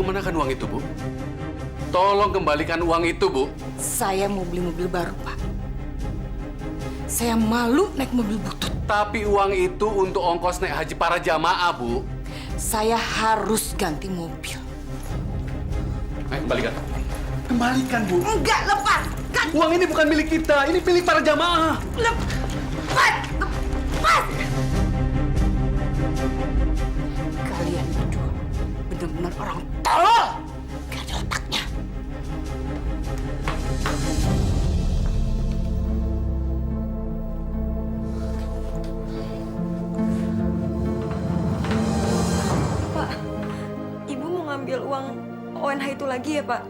Kemana kan uang itu, Bu? Tolong kembalikan uang itu, Bu. Saya mau beli mobil baru, Pak. Saya malu naik mobil butut. Tapi uang itu untuk ongkos naik haji para jamaah, Bu. Saya harus ganti mobil. Ayo, kembalikan. Kembalikan, Bu. Enggak, lepaskan. Uang ini bukan milik kita, ini milik para jamaah. Lepas! Lepas! Kalian berdua benar-benar orang tolol. Gak ada otaknya. Pak, Ibu mau ngambil uang ONH itu lagi ya, Pak?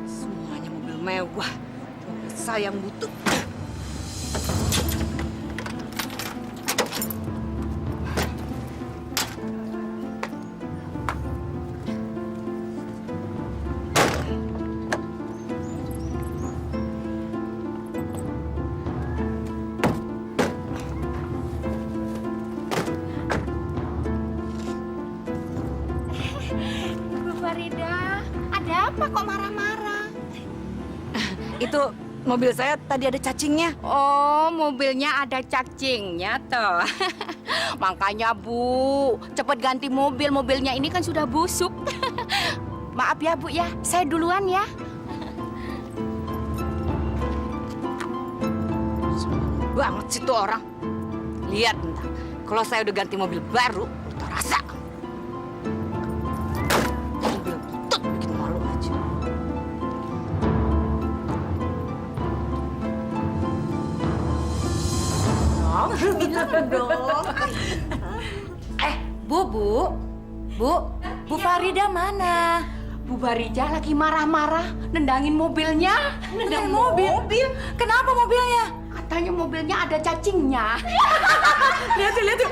Semuanya mobil mewah. Mobil saya yang butut. Bu Farida, ada apa kok marah-marah? Itu mobil saya tadi ada cacingnya. Oh, mobilnya ada cacingnya toh. Makanya Bu, cepet ganti mobil. Mobilnya ini kan sudah busuk. Maaf ya Bu ya, saya duluan ya. Banget sih tuh orang. Lihat ntar, kalau saya udah ganti mobil baru, lu tau rasa. Mobil butut bikin malu aja. Bu Farida mana? Bu Farida lagi marah-marah, nendangin mobilnya. Nendang mobil? Kenapa mobilnya? Katanya mobilnya ada cacingnya. Lihat tuh.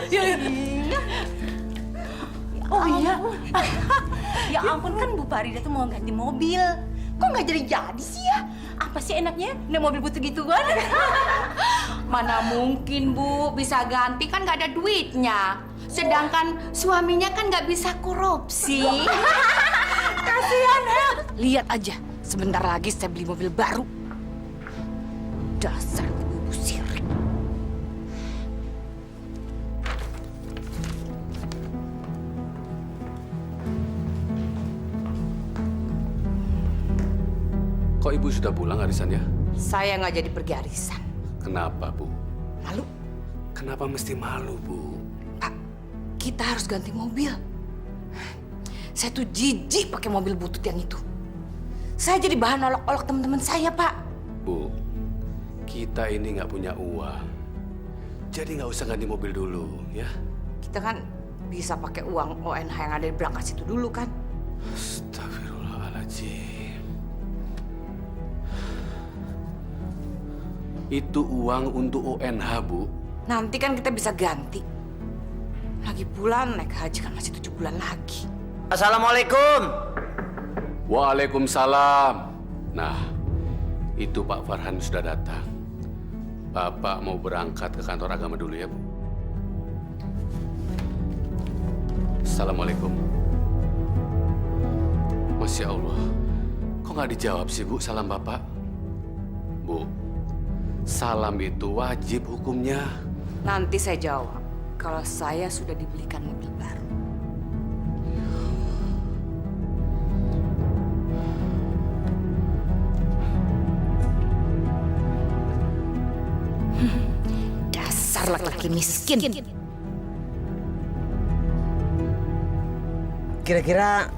Oh iya. Ya ampun, kan Bu Farida tuh mau ganti mobil. Kok nggak jadi sih ya? Apa sih enaknya naik mobil butuh gituan? Mana mungkin Bu bisa ganti, kan nggak ada duitnya. Sedangkan suaminya kan nggak bisa korupsi. Kasihan ya. Lihat aja, sebentar lagi saya beli mobil baru. Dasar ibu sirik. Kok Ibu sudah pulang arisannya? Saya nggak jadi pergi arisan. Kenapa, Bu? Malu. Kenapa mesti malu, Bu? Pak, kita harus ganti mobil. Saya tuh jijik pakai mobil butut yang itu. Saya jadi bahan olok-olok teman-teman saya, Pak. Bu, kita ini nggak punya uang. Jadi nggak usah ganti mobil dulu, ya. Kita kan bisa pakai uang ONH yang ada di berangkas itu dulu kan. Astagfirullahaladzim. Itu uang untuk ONH, Bu. Nanti kan kita bisa ganti. Lagi pula naik haji kan masih 7 bulan lagi. Assalamualaikum. Waalaikumsalam. Nah, itu Pak Farhan sudah datang. Bapak mau berangkat ke kantor agama dulu ya, Bu. Assalamualaikum. Masya Allah. Kok nggak dijawab sih, Bu, salam Bapak? Bu, salam itu wajib hukumnya. Nanti saya jawab kalau saya sudah dibelikan mobil baru. Dasar laki-laki miskin. Kira-kira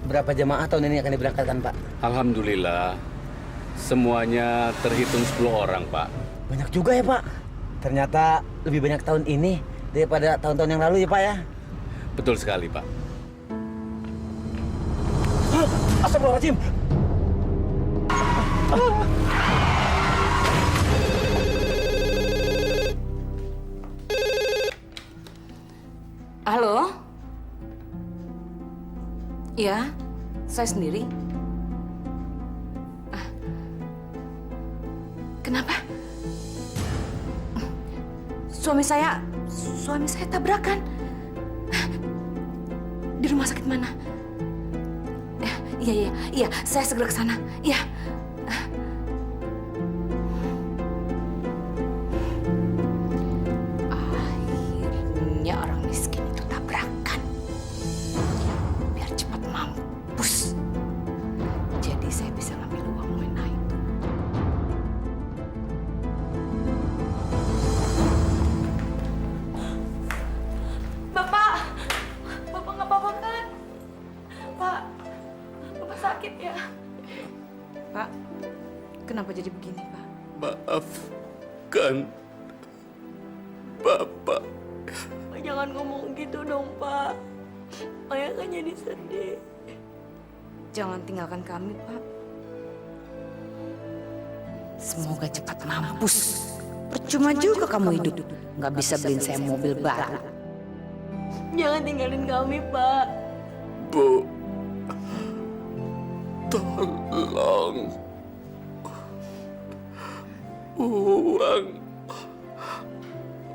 berapa jamaah tahun ini akan diberangkatkan, Pak? Alhamdulillah, semuanya terhitung 10 orang, Pak. Banyak juga ya, Pak. Ternyata lebih banyak tahun ini daripada tahun-tahun yang lalu ya, Pak ya. Betul sekali, Pak. Astagfirullahaladzim. Halo? Iya, saya sendiri. Kenapa? Suami saya tabrakan. Di rumah sakit mana? Iya, saya segera ke sana. Iya. Akhirnya orang miskin itu tabrakan. Biar cepat mampus. Jadi saya bisa ngambil uang Wena itu. Bapak nggak apa-apa kan? Pak sakit ya? Pak, kenapa jadi begini, Pak? Maafkan Bapak. Pak, jangan ngomong gitu dong, Pak. Ayah kan jadi sedih. Jangan tinggalkan kami, Pak. Semoga cepat mampus. Percuma juga kamu hidup. Nggak bisa beliin saya mobil baru. Jangan tinggalin kami, Pak. Bu, tolong uang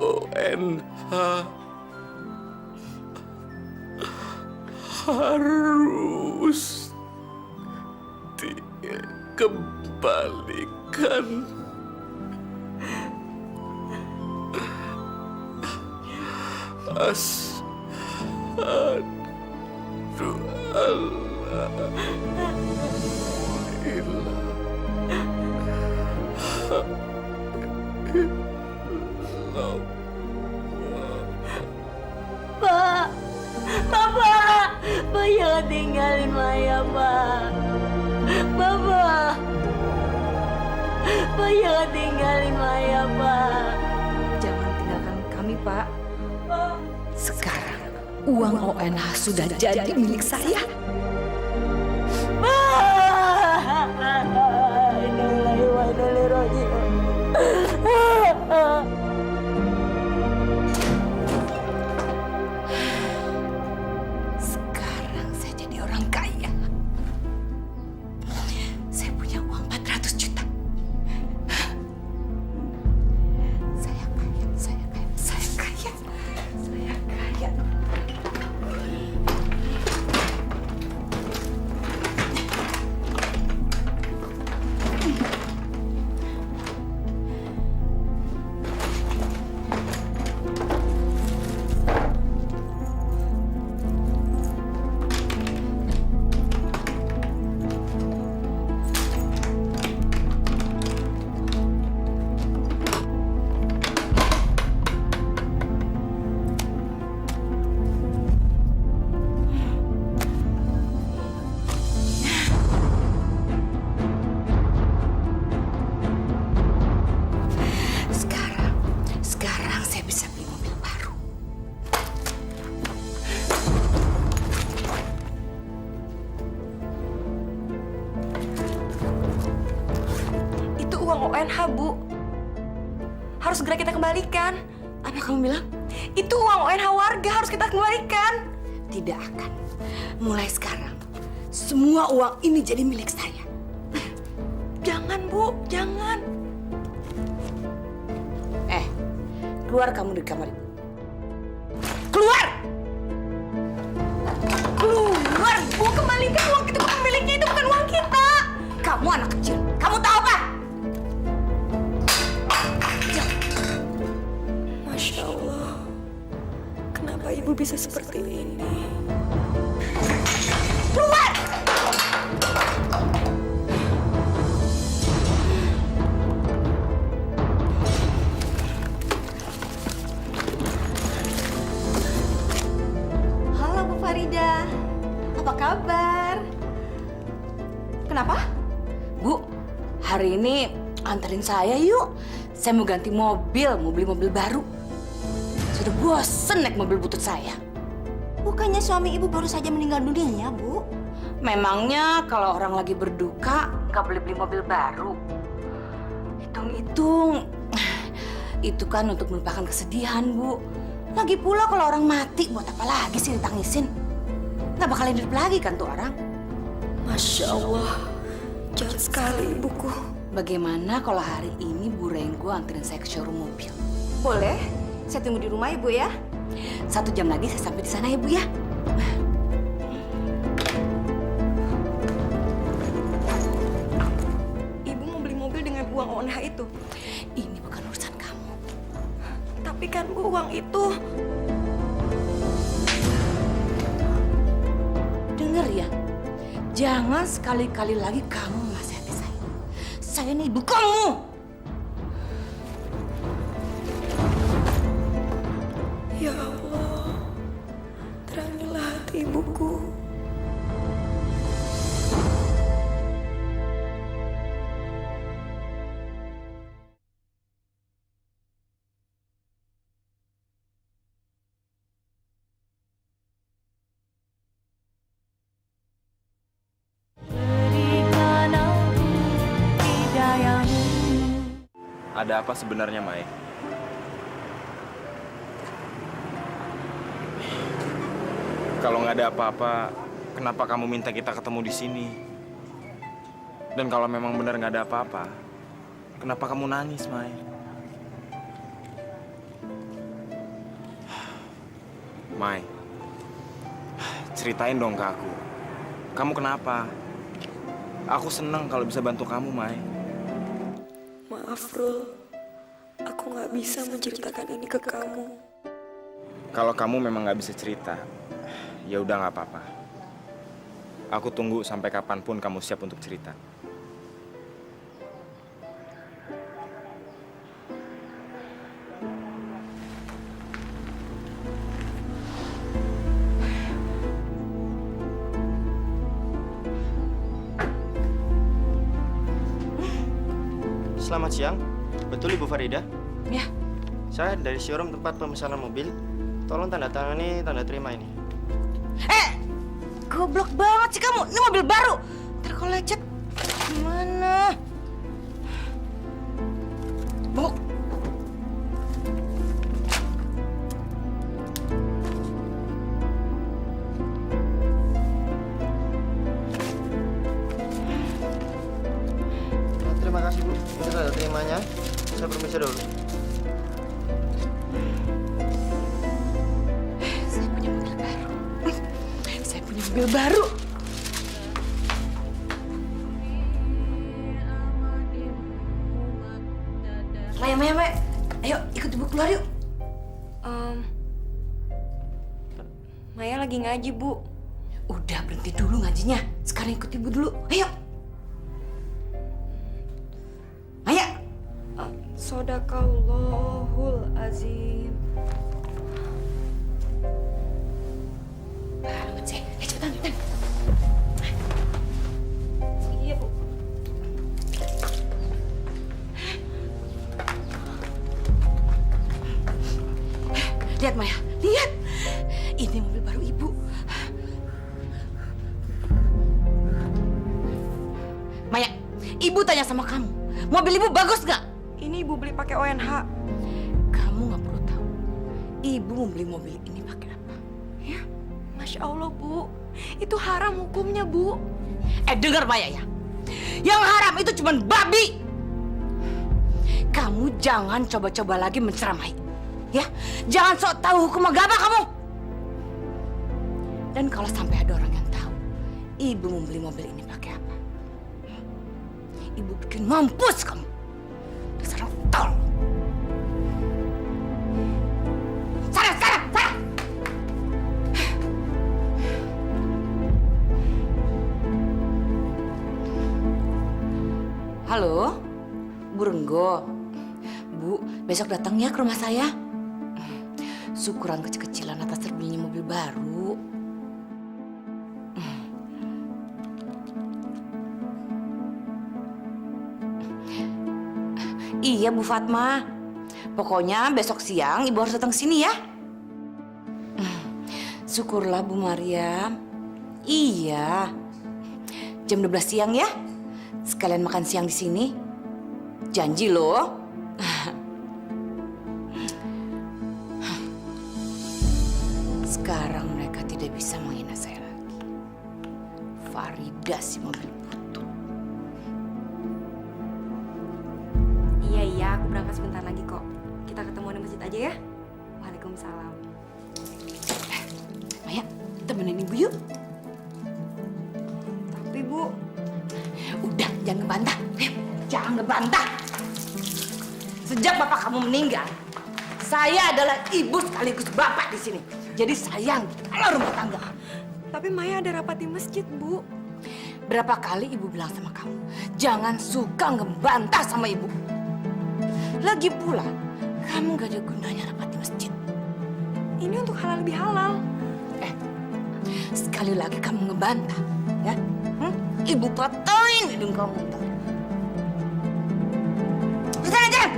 ONH harus dikembalikan. Asyhadu an la ilaha illallah. Pak, Bapak jangan tinggalin Maya, Pak. Bapak jangan tinggalin Maya, Pak. Jangan tinggalkan kami, Pak. Sekarang uang ONH sudah jadi milik saya. Innalillahi wa inna ilaihi raji'un. Sekarang saya jadi orang kaya. Saya punya uang 400 juta. Saya kaya. segera kita kembalikan. Apa kamu bilang? Itu uang ONH warga harus kita kembalikan. Tidak akan. Mulai sekarang, semua uang ini jadi milik saya. Jangan, Bu, jangan. Keluar kamu dari kamar ibu. Keluar! Keluar! Bu, kembalikan uang itu bukan miliknya, itu bukan uang kita. Kamu anak kecil. Kamu tahu apa? Masya Allah. Kenapa ibu bisa seperti ini? Keluar! Halo Bu Farida, apa kabar? Kenapa? Bu, hari ini anterin saya yuk. Saya mau ganti mobil, mau beli mobil baru. Sudah bosen naik mobil butut saya. Bukannya suami ibu baru saja meninggal dunia, Bu? Memangnya kalau orang lagi berduka nggak boleh beli mobil baru? Hitung-hitung, itu kan untuk melupakan kesedihan, Bu. Lagi pula kalau orang mati, buat apa lagi sih ditangisin? Nggak bakalan hidup lagi kan tuh orang? Masya Allah. Jahat sekali ibuku. Bagaimana kalau hari ini Bu Renggo anterin saya ke showroom mobil? Boleh. Saya tunggu di rumah Ibu ya. 1 jam lagi saya sampai di sana ya, Bu ya. Ibu mau beli mobil dengan uang ONH itu. Ini bukan urusan kamu. Tapi kan Bu, uang itu... Dengar ya, jangan sekali-kali lagi kamu menasihati saya. Saya ini ibu kamu. Ya Allah, terangilah hati ibuku. Ada apa sebenarnya, Mai? Kalau nggak ada apa-apa, kenapa kamu minta kita ketemu di sini? Dan kalau memang benar nggak ada apa-apa, kenapa kamu nangis, Mai? Mai, ceritain dong ke aku. Kamu kenapa? Aku senang kalau bisa bantu kamu, Mai. Maaf, Rul. Aku nggak bisa menceritakan ini ke kamu. Kalau kamu memang nggak bisa cerita, ya udah nggak apa-apa. Aku tunggu sampai kapanpun kamu siap untuk cerita. Selamat siang, betul Ibu Farida? Ya. Saya dari showroom tempat pemesanan mobil. Tolong tanda tangani tanda terima ini. Goblok banget sih kamu. Ini mobil baru. Ntar kalau lecet gimana? Bu. Terima kasih Bu. Ini tanda terimanya. Saya permisi dulu. Saya punya mobil baru. Saya punya mobil baru. Maya. Ayo ikut ibu keluar yuk. Maya lagi ngaji, Bu. Udah berhenti dulu ngajinya. Sekarang ikut ibu dulu. Ayo. Maya. Sodakallahul azim. Banget sih. Cepetan. Iya, Bu. Lihat Maya, lihat. Ini mobil baru ibu. Maya, ibu tanya sama kamu, mobil ibu bagus nggak? Ini Ibu beli pakai ONH. Ibu membeli mobil ini pakai apa? Ya? Masya Allah, Bu. Itu haram hukumnya, Bu. Dengar Maya ya. Yang haram itu cuma babi. Kamu jangan coba-coba lagi menceramai. Ya, jangan sok tahu hukum agama kamu. Dan kalau sampai ada orang yang tahu, ibu membeli mobil ini pakai apa? Ibu bikin mampus kamu. Dasar orang tolol. Sana, sana, sana. Halo, Bu Renggo. Bu, besok datang ya ke rumah saya. Syukuran kecil-kecilan atas terbelinya mobil baru. Iya, Bu Fatma. Pokoknya besok siang Ibu harus datang sini ya. Syukurlah, Bu Mariam. Iya. Jam 12 siang ya. Sekalian makan siang di sini. Janji loh. Sekarang mereka tidak bisa menghina saya lagi. Farida si mobil butut. Iya, aku berangkat sebentar lagi kok. Kita ketemuan di masjid aja ya. Waalaikumsalam. Maya, temenin Ibu yuk. Tapi, Bu, Udah, jangan ngebantah. Jangan ngebantah. Sejak bapak kamu meninggal, saya adalah ibu sekaligus bapak di sini. Jadi sayang kalau rumah tangga. tapi Maya ada rapat di masjid, Bu. Berapa kali ibu bilang sama kamu, jangan suka ngebantah sama ibu. Lagi pula, kamu gak ada gunanya rapat di masjid. Ini untuk halal lebih halal. Sekali lagi kamu ngebantah, ya? Ibu patahin hidung kamu. Sana, jalan!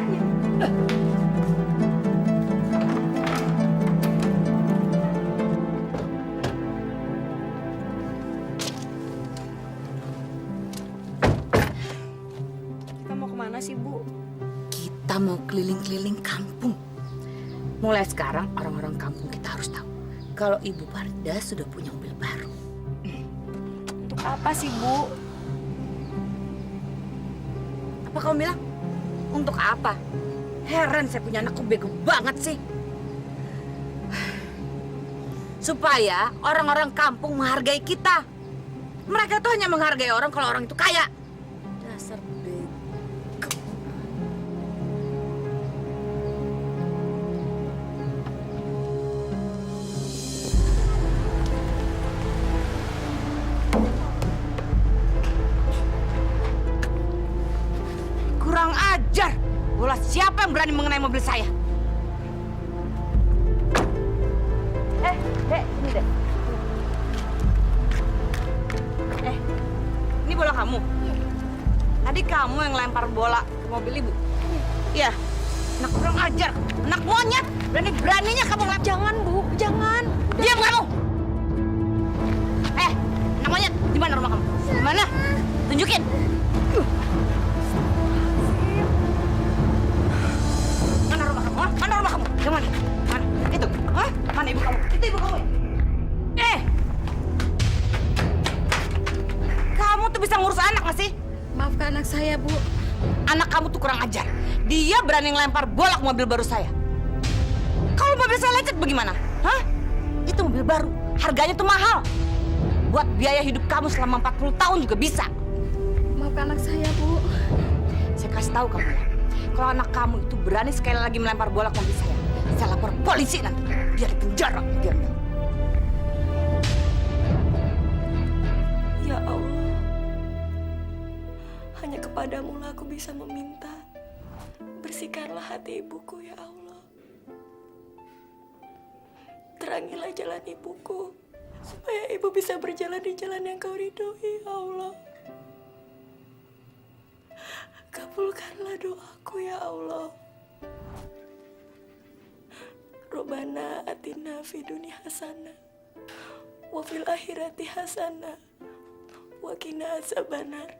Kita mau kemana sih, Bu? Kita mau keliling-keliling kampung. Mulai sekarang orang-orang kampung kita harus tahu kalau Ibu Farida sudah punya mobil baru. Untuk apa sih, Bu? Apa kamu bilang? Untuk apa? Heran saya punya anakku bego banget sih. Supaya orang-orang kampung menghargai kita. Mereka tuh hanya menghargai orang kalau orang itu kaya. Dasar bego. Kurang ajar. Bola siapa yang berani mengenai mobil saya? Ini deh. Ini bola kamu. Tadi kamu yang lempar bola ke mobil ibu. Iya. Anak kurang ajar, anak monyet. Berani-beraninya kamu ngelempar. Jangan, Bu. Jangan. Diam kamu. Anak monyet, di mana rumah kamu? Di mana? Tunjukin. Mana rumah kamu? Hah? Mana rumah kamu? Yang mana? Mana? Itu. Hah? Mana ibu kamu? Itu ibu kamu. Kamu tuh bisa ngurus anak nggak sih? Maafkan anak saya, Bu. Anak kamu tuh kurang ajar. Dia berani ngelempar bola ke mobil baru saya. Kalau mobil saya lecet bagaimana? Hah? Itu mobil baru. Harganya tuh mahal. Buat biaya hidup kamu selama 40 tahun juga bisa. Maafkan anak saya, Bu. Saya kasih tahu kamu ya. Kalau anak kamu itu berani sekali lagi melempar bola ke mobil saya lapor polisi nanti. Biar di penjara. Biar. Ya Allah, hanya kepadamu lah aku bisa meminta. Bersihkanlah hati ibuku, ya Allah. Terangilah jalan ibuku, supaya ibu bisa berjalan di jalan yang kau ridhoi, ya Allah. Kabulkanlah doaku, ya Allah. Robbana atina fid dunya hasanah wa fil akhirati hasanah wa qina azabannar.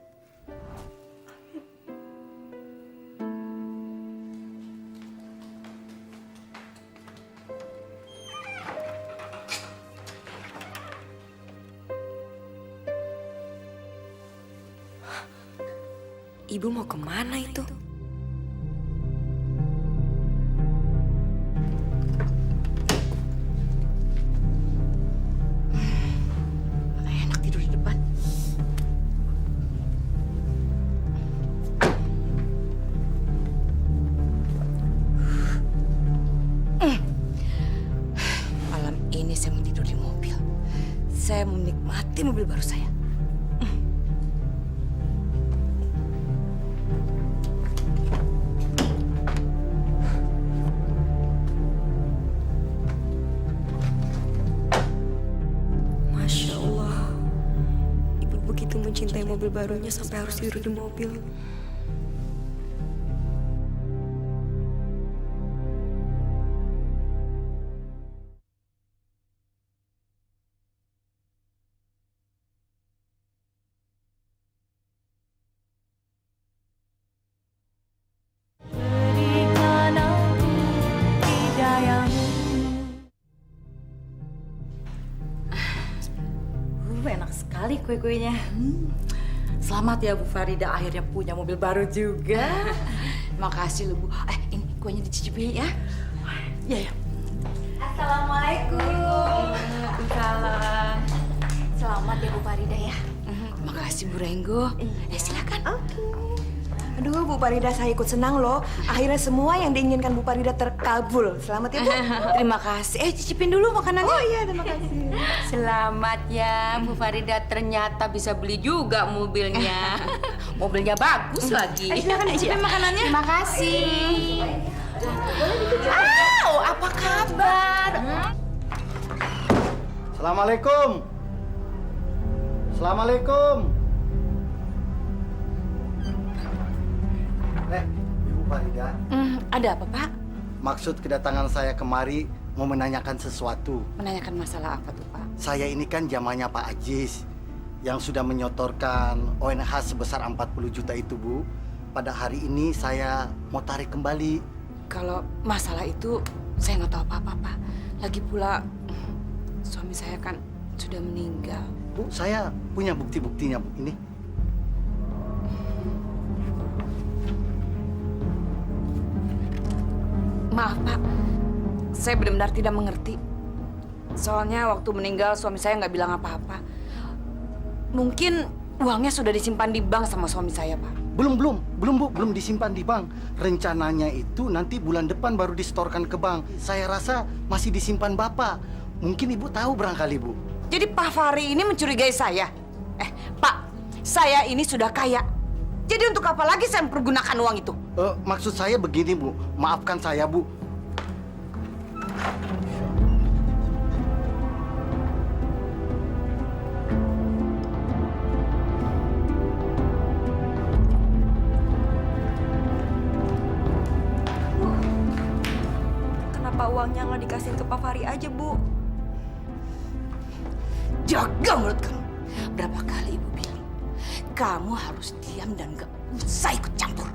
Ibu mau kemana itu? Mana enak tidur di depan. Malam ini saya mau tidur di mobil. Saya mau menikmati mobil baru saya. Masya Allah. Ibu begitu mencintai mobil barunya sampai harus tidur di mobil. Enak sekali kue-kuenya. Selamat ya Bu Farida, akhirnya punya mobil baru juga. Makasih lu, Bu. Ini kuenya dicicipi ya. Ya ya. Assalamualaikum. Waalaikumsalam. Selamat ya Bu Farida ya. Makasih Bu Renggo. Silakan. Aduh, Bu Farida, saya ikut senang loh. Akhirnya semua yang diinginkan Bu Farida terkabul. Selamat ya, Bu. Terima kasih. Cicipin dulu makanannya. Oh iya, terima kasih. Selamat ya, Bu Farida ternyata bisa beli juga mobilnya. Mobilnya bagus lagi. Silakan dicicipin makanannya. Terima kasih. Apa kabar? Assalamualaikum. Assalamualaikum. Ibu Farida. Ada apa, Pak? Maksud kedatangan saya kemari mau menanyakan sesuatu. Menanyakan masalah apa tuh, Pak? Saya ini kan zamannya Pak Ajis yang sudah menyotorkan ONH sebesar 40 juta itu, Bu. Pada hari ini saya mau tarik kembali. Kalau masalah itu saya nggak tahu apa-apa, Pak. Lagi pula suami saya kan sudah meninggal. Bu, saya punya bukti-buktinya, Bu. Ini. Maaf, Pak. Saya benar-benar tidak mengerti. Soalnya waktu meninggal suami saya nggak bilang apa-apa. Mungkin uangnya sudah disimpan di bank sama suami saya, Pak. Belum, Bu. Belum disimpan di bank. Rencananya itu nanti bulan depan baru disetorkan ke bank. Saya rasa masih disimpan Bapak. Mungkin Ibu tahu barangkali, Bu. Jadi Pak Fahri ini mencurigai saya? Pak, saya ini sudah kaya. Jadi untuk apa lagi saya mempergunakan uang itu? Maksud saya begini, Bu. Maafkan saya, Bu. Kenapa uangnya nggak dikasihin ke Pak Fahri aja, Bu? Jaga mulut kamu. Berapa kali Ibu bilang, kamu harus diam dan gak usah ikut campur.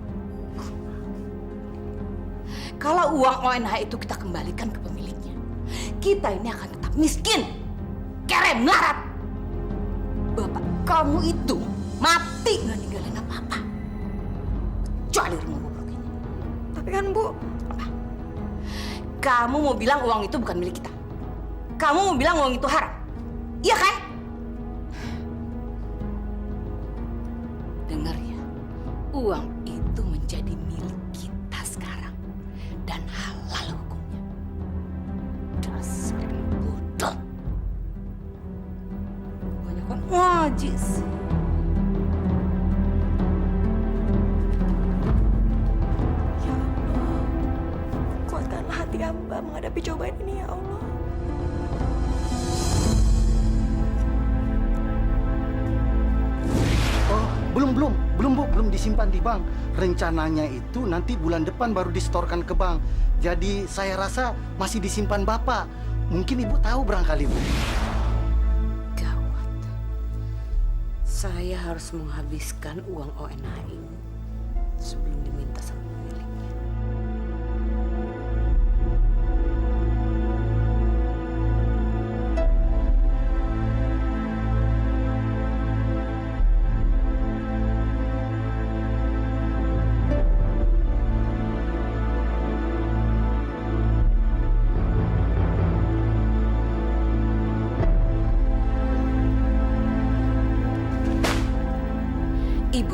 Kalau uang ONH itu kita kembalikan ke pemiliknya, kita ini akan tetap miskin, kere melarat. Bapak kamu itu mati nggak ninggalin apa-apa, kecuali rumah bobrok ini. Tapi kan, Bu, Kamu mau bilang uang itu bukan milik kita. Kamu mau bilang uang itu haram. Iya kan? Dengar ya, uang itu menjadi milik kita sekarang dan halal hukumnya. Dasar bodoh. Banyak kan ngaji sih. ya Allah, kuatkanlah hati hamba menghadapi cobaan ini, ya Allah. Oh, belum, Bu. Belum disimpan di bank. Rencananya itu nanti bulan depan baru disetorkan ke bank. Jadi saya rasa masih disimpan Bapak. Mungkin Ibu tahu barangkali, Bu. Gawat. Saya harus menghabiskan uang ONH ini sebelum diminta sama pemiliknya.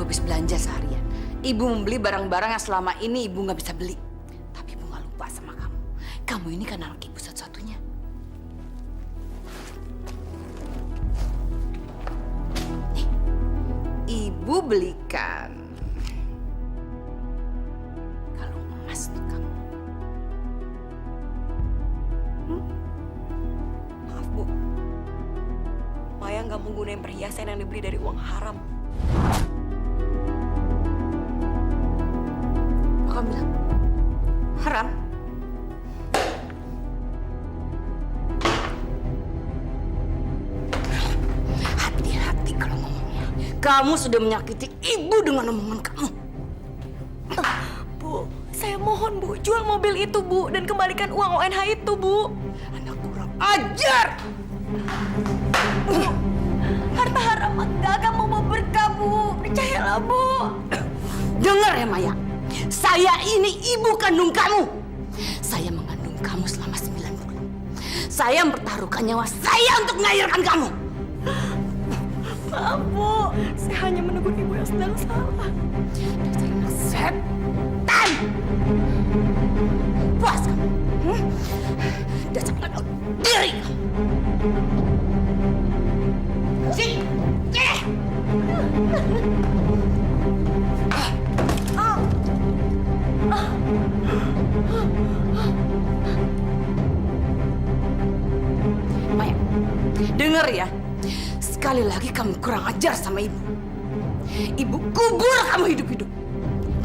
habis belanja seharian. Ibu membeli barang-barang yang selama ini ibu nggak bisa beli. Tapi ibu nggak lupa sama kamu. Kamu ini kan anak ibu satu-satunya. Nih, ibu belikan kalung emas untuk kamu. Maaf, Bu. Maya nggak mau gunain perhiasan yang dibeli dari uang haram. Apa kamu bilang? Haram? Hati-hati kalau ngomongnya. Kamu sudah menyakiti ibu dengan omongan kamu. Bu, saya mohon Bu, jual mobil itu Bu dan kembalikan uang ONH itu Bu. Anak kurang ajar! Bu, harta haram enggak akan mau berkah Bu. Percayalah Bu. Dengar ya Maya, saya ini ibu kandung kamu. Saya mengandung kamu selama 9 bulan. Saya mempertaruhkan nyawa saya untuk melahirkan kamu. Maaf Bu, saya hanya menegur Ibu yang sedang salah. Dasar anak setan! Puas kamu? Dasar anak diri kamu! Sini! Sini! Maya, dengar ya. Sekali lagi kamu kurang ajar sama ibu. Ibu kubur kamu hidup-hidup.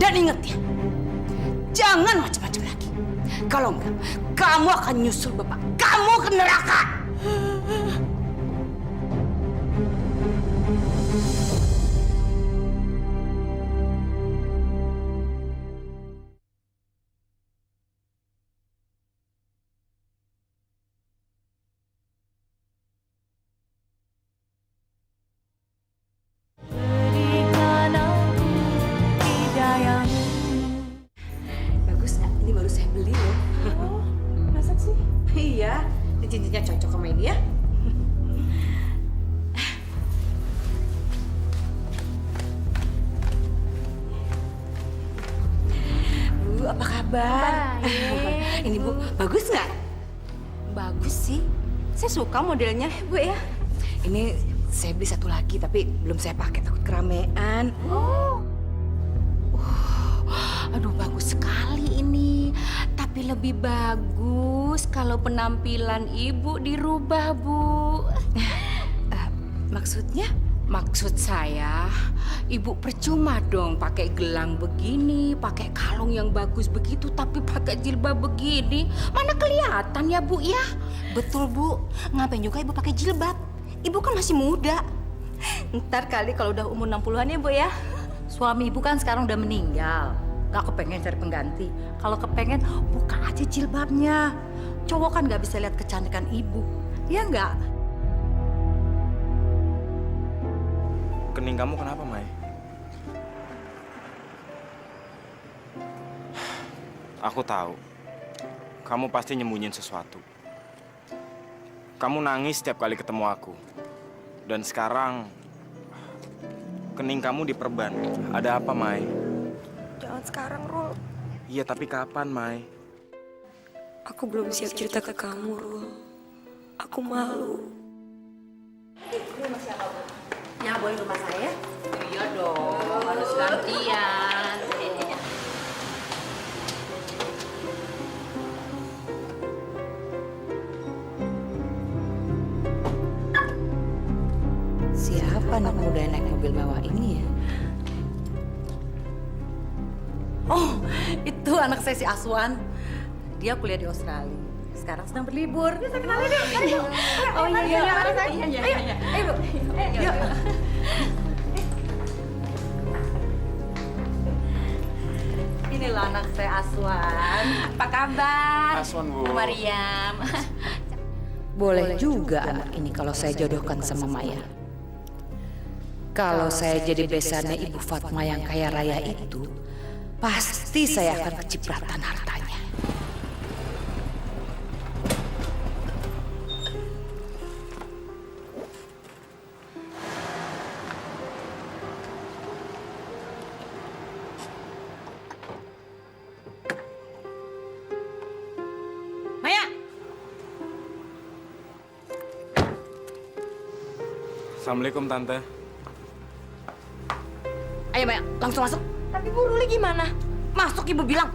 Dan ingat ya, jangan macam-macam lagi. Kalau enggak, kamu akan nyusul bapak kamu ke neraka. Bagus nggak? Ini baru saya beli loh. Oh, masa sih? Iya, ini cincinnya cocok sama ini ya. Bu, apa kabar? Baik. Ini Bu, bagus nggak? Bagus sih. Saya suka modelnya, Bu ya. Ini saya beli satu lagi, tapi belum saya pakai, takut keramaian. Aduh, bagus sekali ini. Tapi lebih bagus kalau penampilan ibu dirubah, Bu. Maksudnya? Maksud saya, ibu percuma dong pakai gelang begini, pakai kalung yang bagus begitu, tapi pakai jilbab begini. Mana kelihatan ya, Bu ya? Betul, Bu. Ngapain juga Ibu pakai jilbab? Ibu kan masih muda. Ntar kali kalau udah umur 60-an ya, Bu ya. Suami ibu kan sekarang udah meninggal. Gak kepengen cari pengganti. Kalau kepengen, buka aja jilbabnya. Cowok kan gak bisa lihat kecantikan ibu. Iya nggak? Kening kamu kenapa, Mai? Aku tahu. Kamu pasti nyembunyiin sesuatu. Kamu nangis setiap kali ketemu aku. Dan sekarang kening kamu diperban. Ada apa, Mai? Jangan sekarang, Rul. Iya, tapi kapan, Mai? Aku belum siap cerita ke kamu, Rul. Aku malu. Yang boleh rumah saya? Iya dong, harus gantian. Siapa anak muda yang naik mobil mewah ini ya? Oh, itu anak saya si Aswan. Dia kuliah di Australia. Sekarang sedang berlibur. Ya, saya kenalin deh. Ayo. Oh iya, iya. Ayo, yuk. Inilah anak saya Aswan. Apa kabar? Aswan, Bu. Bu Mariam. Boleh juga anak ini kalau saya jodohkan sama Maya. Kalau saya jadi besannya Ibu Fatma yang kaya raya itu, pasti saya akan kecipratan hartanya. Assalamualaikum, Tante. Ayo Maya, langsung masuk. Tapi Bu Ruli gimana? Masuk ibu bilang.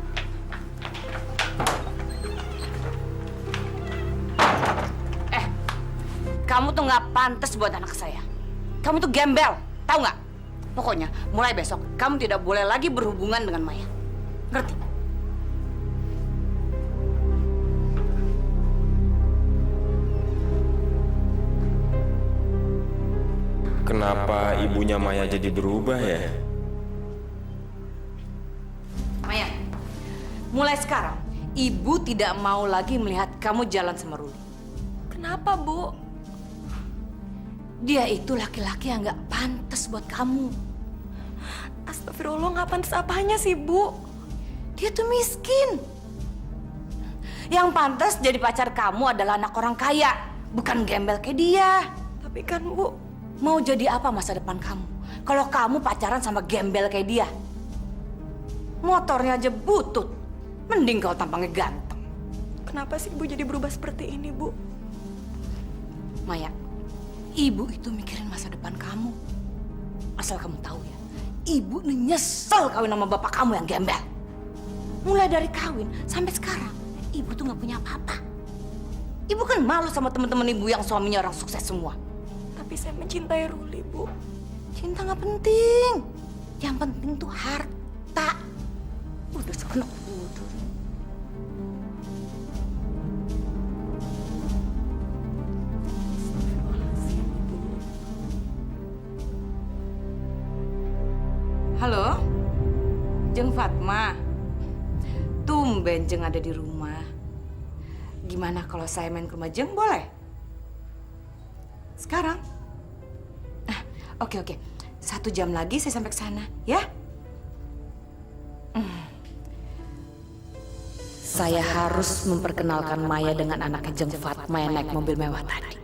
Kamu tuh nggak pantas buat anak saya. Kamu tuh gembel, tahu nggak? Pokoknya mulai besok kamu tidak boleh lagi berhubungan dengan Maya. Ngerti? Kenapa ibunya Maya jadi berubah ya? Maya, mulai sekarang ibu tidak mau lagi melihat kamu jalan sama Ruli. Kenapa, Bu? Dia itu laki-laki yang nggak pantas buat kamu. Astagfirullah, nggak pantas apanya sih, Bu? Dia tuh miskin. Yang pantas jadi pacar kamu adalah anak orang kaya, bukan gembel kayak dia. Tapi kan, Bu, mau jadi apa masa depan kamu kalau kamu pacaran sama gembel kayak dia? Motornya aja butut, mending kau tampangnya ganteng. kenapa sih Ibu jadi berubah seperti ini, Bu? Maya, ibu itu mikirin masa depan kamu. Asal kamu tahu ya, ibu nyesel kawin sama bapak kamu yang gembel. Mulai dari kawin sampai sekarang, ibu tuh nggak punya apa-apa. Ibu kan malu sama teman-teman ibu yang suaminya orang sukses semua. Tapi saya mencintai Ruli, Bu. Cinta nggak penting. Yang penting tuh harta. Udah sono. Halo, Jeng Fatma. Tumben Jeng ada di rumah. Gimana kalau saya main ke rumah Jeng, boleh? Sekarang? Oke. 1 jam lagi saya sampai ke sana, ya? Saya harus memperkenalkan Maya dengan anaknya Jeng Fatma yang naik mobil mewah tadi.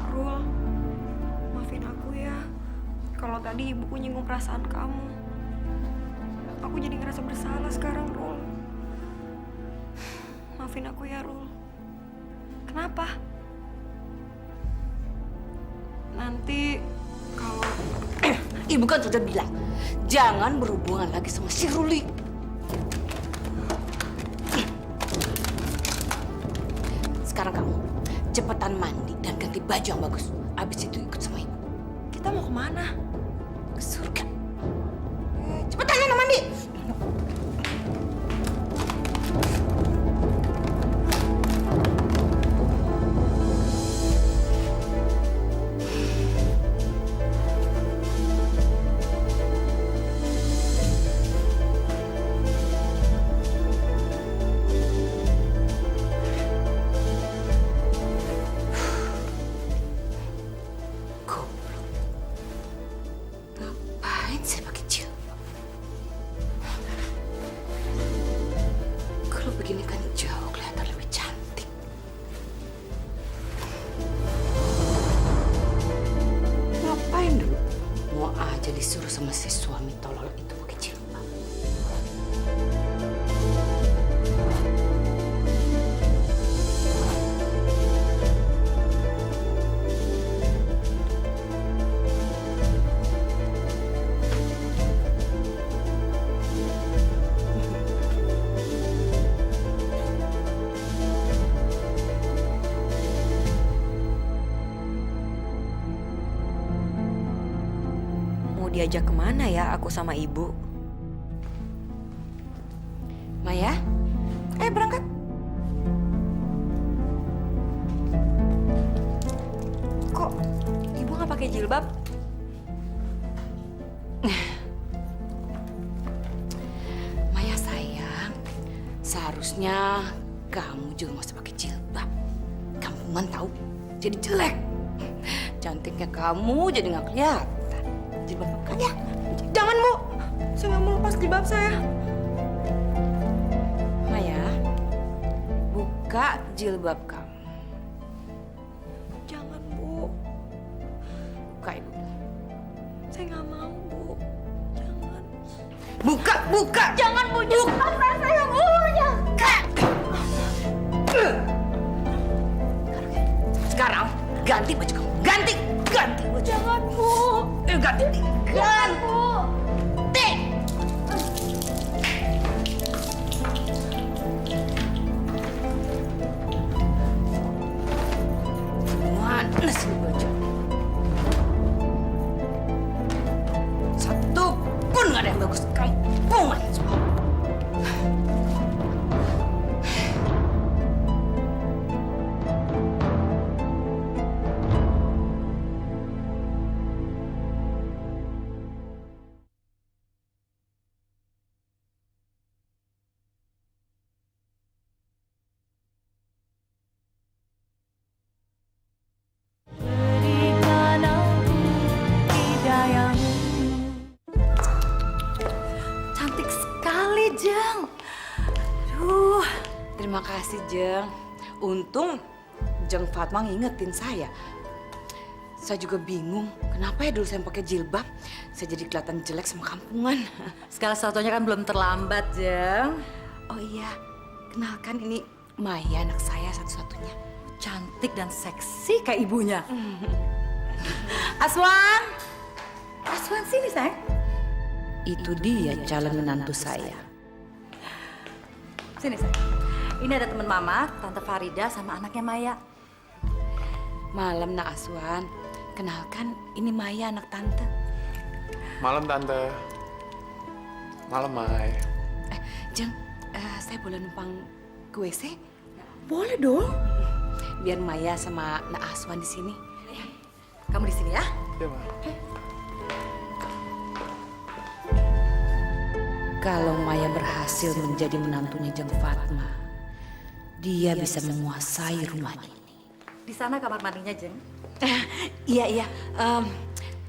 Rul, maafin aku ya. Kalau tadi Ibuku nyinggung perasaan kamu. Aku jadi ngerasa bersalah sekarang, Rul. Maafin aku ya, Rul. Kenapa? Nanti kalau Ibu kan sudah bilang, jangan berhubungan lagi sama si Ruli. Sekarang kamu cepetan mandi dan ganti baju yang bagus. Abis itu ikut sama ibu. kita mau kemana? Ke surga. Cepetan ya mandi. Ngapain saya pakai jilbab? Kalau begini kan jauh kelihatan lebih cantik. Ngapain dulu? Mau aja disuruh sama si suami tolol itu pakai jilbab. Mau diajak kemana ya aku sama Ibu? Maya, ayo berangkat. Kok Ibu nggak pakai jilbab? Maya sayang, seharusnya kamu juga nggak usah pakai jilbab. Kampungan tahu, jadi jelek. Cantiknya kamu jadi nggak kelihatan. Jilbab kan ya? Jangan, Bu. Saya nggak mau lepas jilbab saya. Maya, buka jilbab kamu. Jangan, Bu. Buka ibu. Saya nggak mau, Bu. Jangan. Buka. Jangan, Bu. Jangan. Saya, Bu. Jangan. Sekarang Ganti baju kamu. Ganti baju. Jangan, Bu. Ganti. Jangan, Bu. Mana sih baju? Satu pun nggak ada yang bagus. Kampungan semua. Cantik sekali, Jeng. Aduh, Terima kasih, Jeng. Untung Jeng Fatma ngingetin saya. Saya juga bingung, kenapa ya dulu saya pakai jilbab, saya jadi kelihatan jelek sama kampungan. segala sesuatunya kan belum terlambat, Jeng. Oh iya, kenalkan ini Maya, anak saya satu-satunya. Cantik dan seksi kayak ibunya. Aswan! Aswan, sini, sayang. Itu dia calon menantu saya. Sini, sayang. Ini ada teman Mama, Tante Farida sama anaknya Maya. Malam, Nak Aswan. Kenalkan, ini Maya, anak Tante. Malam, Tante. Malam, Mai. Jeng, saya boleh numpang ke WC? Boleh dong. Biar Maya sama Nak Aswan di sini. Kamu di sini ya? Iya, Ma. Kalau Maya berhasil menjadi menantunya Jeng Fatma, dia bisa menguasai rumah ini. Di sana kamar mandinya, Jeng. Iya.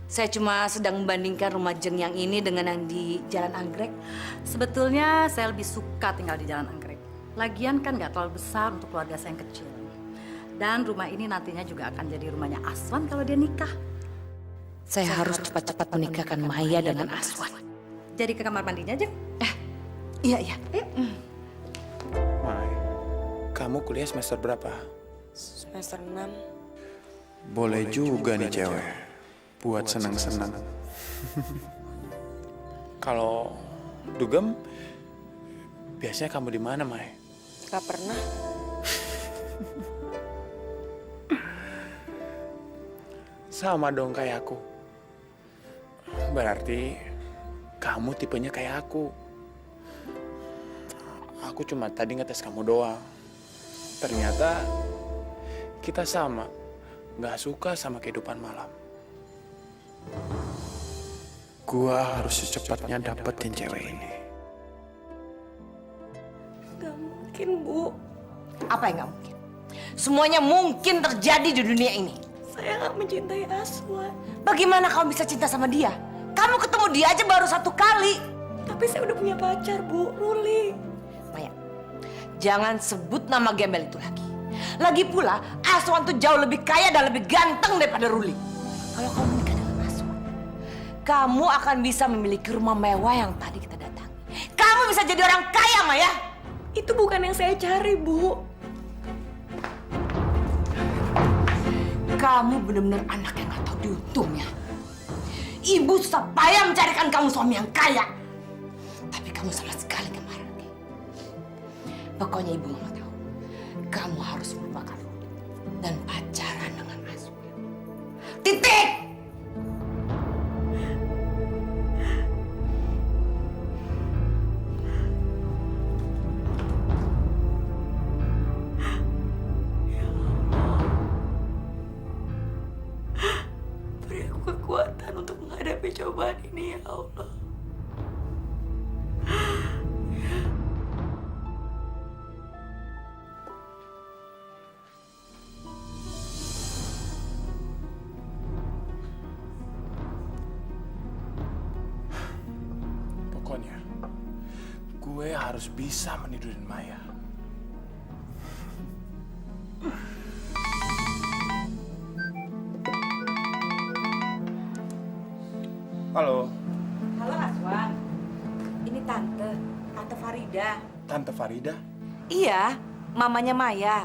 Saya cuma sedang membandingkan rumah Jeng yang ini dengan yang di Jalan Anggrek. Sebetulnya saya lebih suka tinggal di Jalan Anggrek. Lagian kan nggak terlalu besar untuk keluarga saya yang kecil. Dan rumah ini nantinya juga akan jadi rumahnya Aswan kalau dia nikah. Saya harus cepat-cepat menikahkan Maya dengan Aswan. Jadi ke kamar mandinya, Jeng. Iya. Mai, kamu kuliah semester berapa? Semester 6. Boleh juga nih cewek, buat senang-senang. Kalau dugem, biasanya kamu di mana, Mai? Gak pernah. Sama dong kayak aku. Berarti kamu tipenya kayak aku. Aku cuma tadi ngetes kamu doang. Ternyata kita sama, nggak suka sama kehidupan malam. Gua harus secepatnya dapetin cewek ini. Gak mungkin, Bu. Apa yang nggak mungkin? Semuanya mungkin terjadi di dunia ini. Saya gak mencintai Aswan. Bagaimana kamu bisa cinta sama dia? Kamu ketemu dia aja baru 1 kali. Tapi saya udah punya pacar, Bu. Ruli. Maya, jangan sebut nama gembel itu lagi. Lagi pula, Aswan tuh jauh lebih kaya dan lebih ganteng daripada Ruli. Kalau kamu menikah dengan Aswan, kamu akan bisa memiliki rumah mewah yang tadi kita datangi. Kamu bisa jadi orang kaya, Maya. Itu bukan yang saya cari, Bu. Kamu benar-benar anak yang gak tahu diuntungnya. Ibu susah payah mencarikan kamu suami yang kaya. Tapi kamu sama sekali gak marah. Pokoknya ibu mau tahu. Kamu harus melupakan Ruli dan pacaran dengan Aswan. Titik! Beri aku kekuatan untuk menghadapi cobaan ini, ya Allah. Pokoknya, gue harus bisa menidurin Maya. Halo, Halo Aswan. Ini Tante Farida. Tante Farida. Iya, mamanya Maya.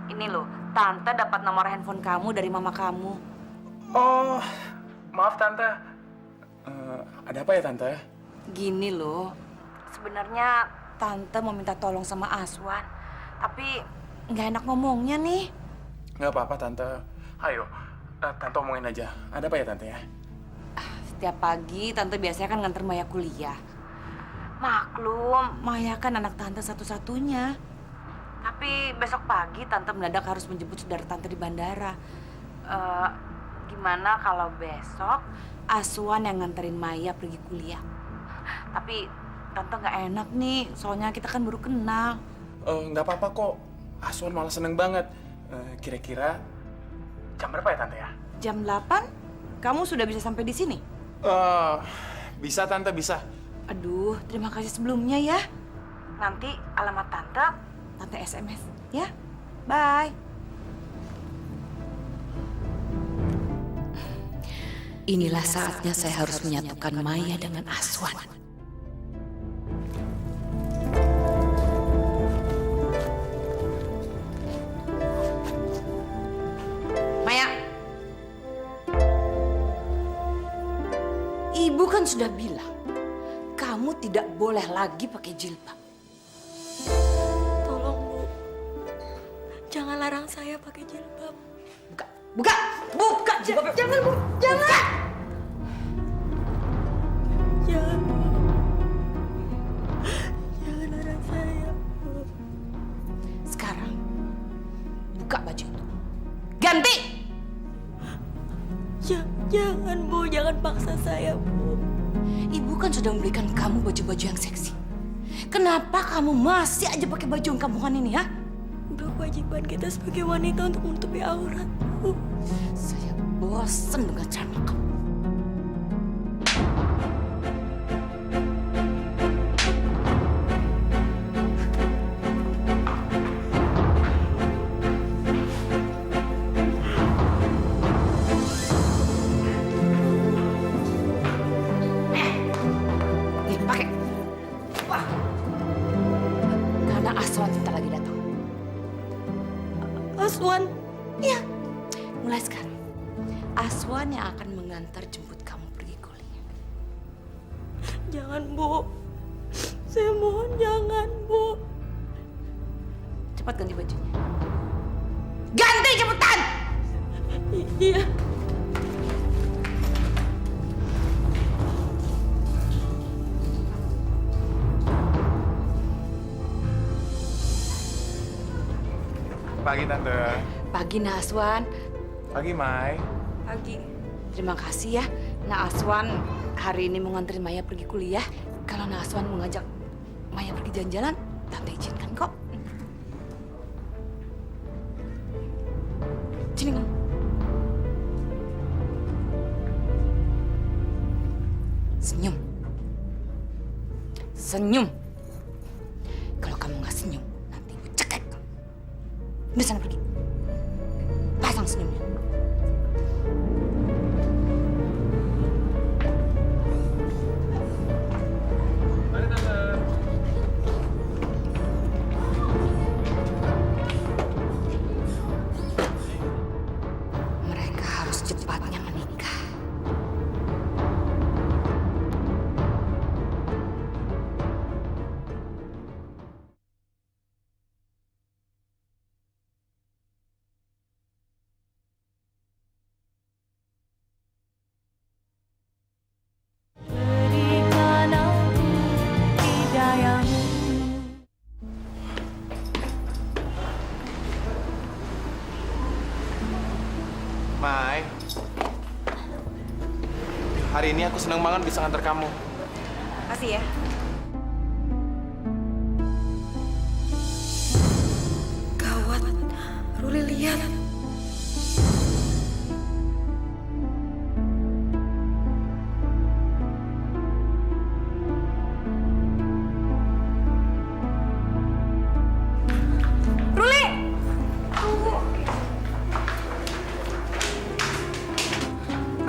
Ini loh, Tante dapat nomor handphone kamu dari mama kamu. Oh, maaf Tante. Ada apa ya Tante? Gini loh, sebenarnya Tante mau minta tolong sama Aswan, tapi nggak enak ngomongnya nih. Nggak apa-apa Tante. Ayo, Tante omongin aja. Ada apa ya Tante ya? Setiap pagi Tante biasanya kan nganter Maya kuliah. Maklum, Maya kan anak Tante satu-satunya. Tapi besok pagi Tante mendadak harus menjemput saudara Tante di bandara. Gimana kalau besok Aswan yang nganterin Maya pergi kuliah? Tapi Tante nggak enak nih, soalnya kita kan baru kenal. Nggak apa-apa kok. Aswan malah seneng banget. Kira-kira jam berapa ya Tante ya? Jam 8? Kamu sudah bisa sampai di sini? Bisa Tante, bisa. Aduh, terima kasih sebelumnya ya. Nanti alamat Tante SMS ya. Bye. Inilah saatnya saya harus menyatukan Maya dengan Aswan. Maya. Ibu kan sudah bilang, kamu tidak boleh lagi pakai jilbab. Tolong, Bu. Jangan larang saya pakai jilbab. Buka jilbabnya. Jangan, Bu. Jangan. Jangan, Bu. Jangan larang saya, Bu. Sekarang, buka baju itu. Ganti! Jangan, Bu. Jangan paksa saya, Bu. Ibu kan sudah memberikan kamu baju-baju yang seksi. Kenapa kamu masih aja pakai baju yang kampungan ini, ha? Udah kewajiban kita sebagai wanita untuk menutupi aurat, Bu. Saya bosan dengan cara kamu. Aswan. Iya, mulai sekarang Aswan yang akan mengantar jemput kamu pergi kuliah. Jangan, Bu. Saya mohon jangan, Bu. Cepat ganti bajunya. Ganti cepetan! Iya. Pagi Tante. Pagi Aswan. Pagi Mai. Pagi. Terima kasih ya, Aswan hari ini mau nganterin Maya pergi kuliah. Kalau Aswan mau ngajak Maya pergi jalan-jalan, Tante izinkan kok. Sini kamu. Senyum. Senyum. Kalau kamu nggak senyum, nanti ibu cekek. Udah sana pergi. Pasang senyumnya. Mereka harus cepatnya menikah. Mai, hari ini aku senang banget bisa nganter kamu. Makasih ya. Gawat, Ruli lihat. Ruli! Tunggu.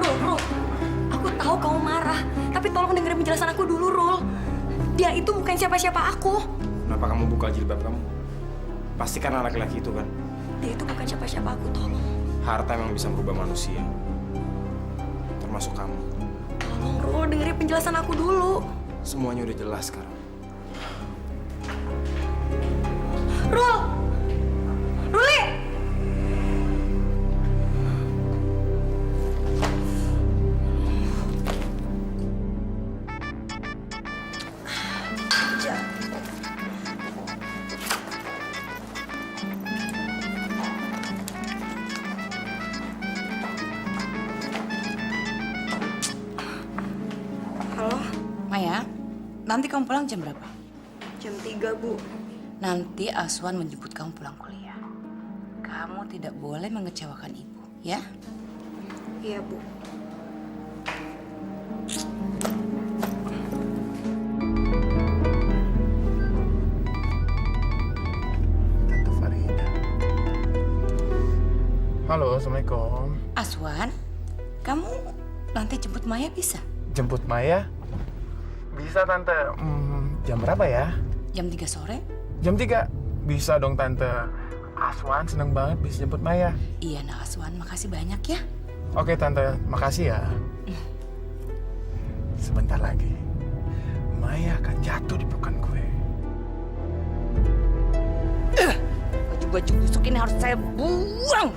Rul, aku tahu kamu marah, tapi tolong dengerin penjelasan aku dulu, Rul. Dia itu bukan siapa-siapa aku. Kenapa kamu buka jilbab kamu? Pasti kan anak laki-laki itu kan? Dia itu bukan siapa-siapa aku, tolong. Harta memang bisa merubah manusia. Termasuk kamu. Tolong, Rul, dengerin penjelasan aku dulu. Semuanya udah jelas sekarang. Rul! Ruli! Halo, Maya, nanti kamu pulang jam berapa? jam 3, Bu. Nanti Aswan menjemput kamu pulang kuliah. Kamu tidak boleh mengecewakan ibu, ya? Iya, Bu. Tante Farida. Halo, Assalamualaikum. Aswan, kamu nanti jemput Maya bisa? Jemput Maya? Bisa, Tante. Jam berapa ya? Jam 3 sore? Jam 3. Bisa dong, Tante. Aswan seneng banget bisa jemput Maya. Iya, nah Aswan, makasih banyak ya. Oke, Tante. Makasih ya. Sebentar lagi, Maya akan jatuh di pelukan gue. Baju-baju busuk ini harus saya buang.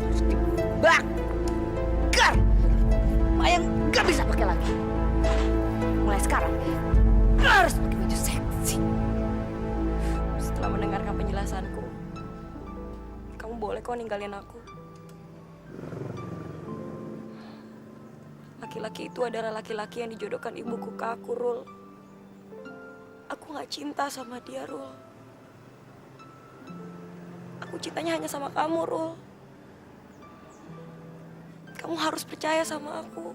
Harus dibakar. Maya nggak bisa pakai lagi. Mulai sekarang, harus pakai baju seksi. Setelah mendengarkan penjelasanku, kamu boleh kok ninggalin aku. Laki-laki itu adalah laki-laki yang dijodohkan ibuku ke aku, Rul. Aku gak cinta sama dia, Rul. Aku cintanya hanya sama kamu, Rul. Kamu harus percaya sama aku.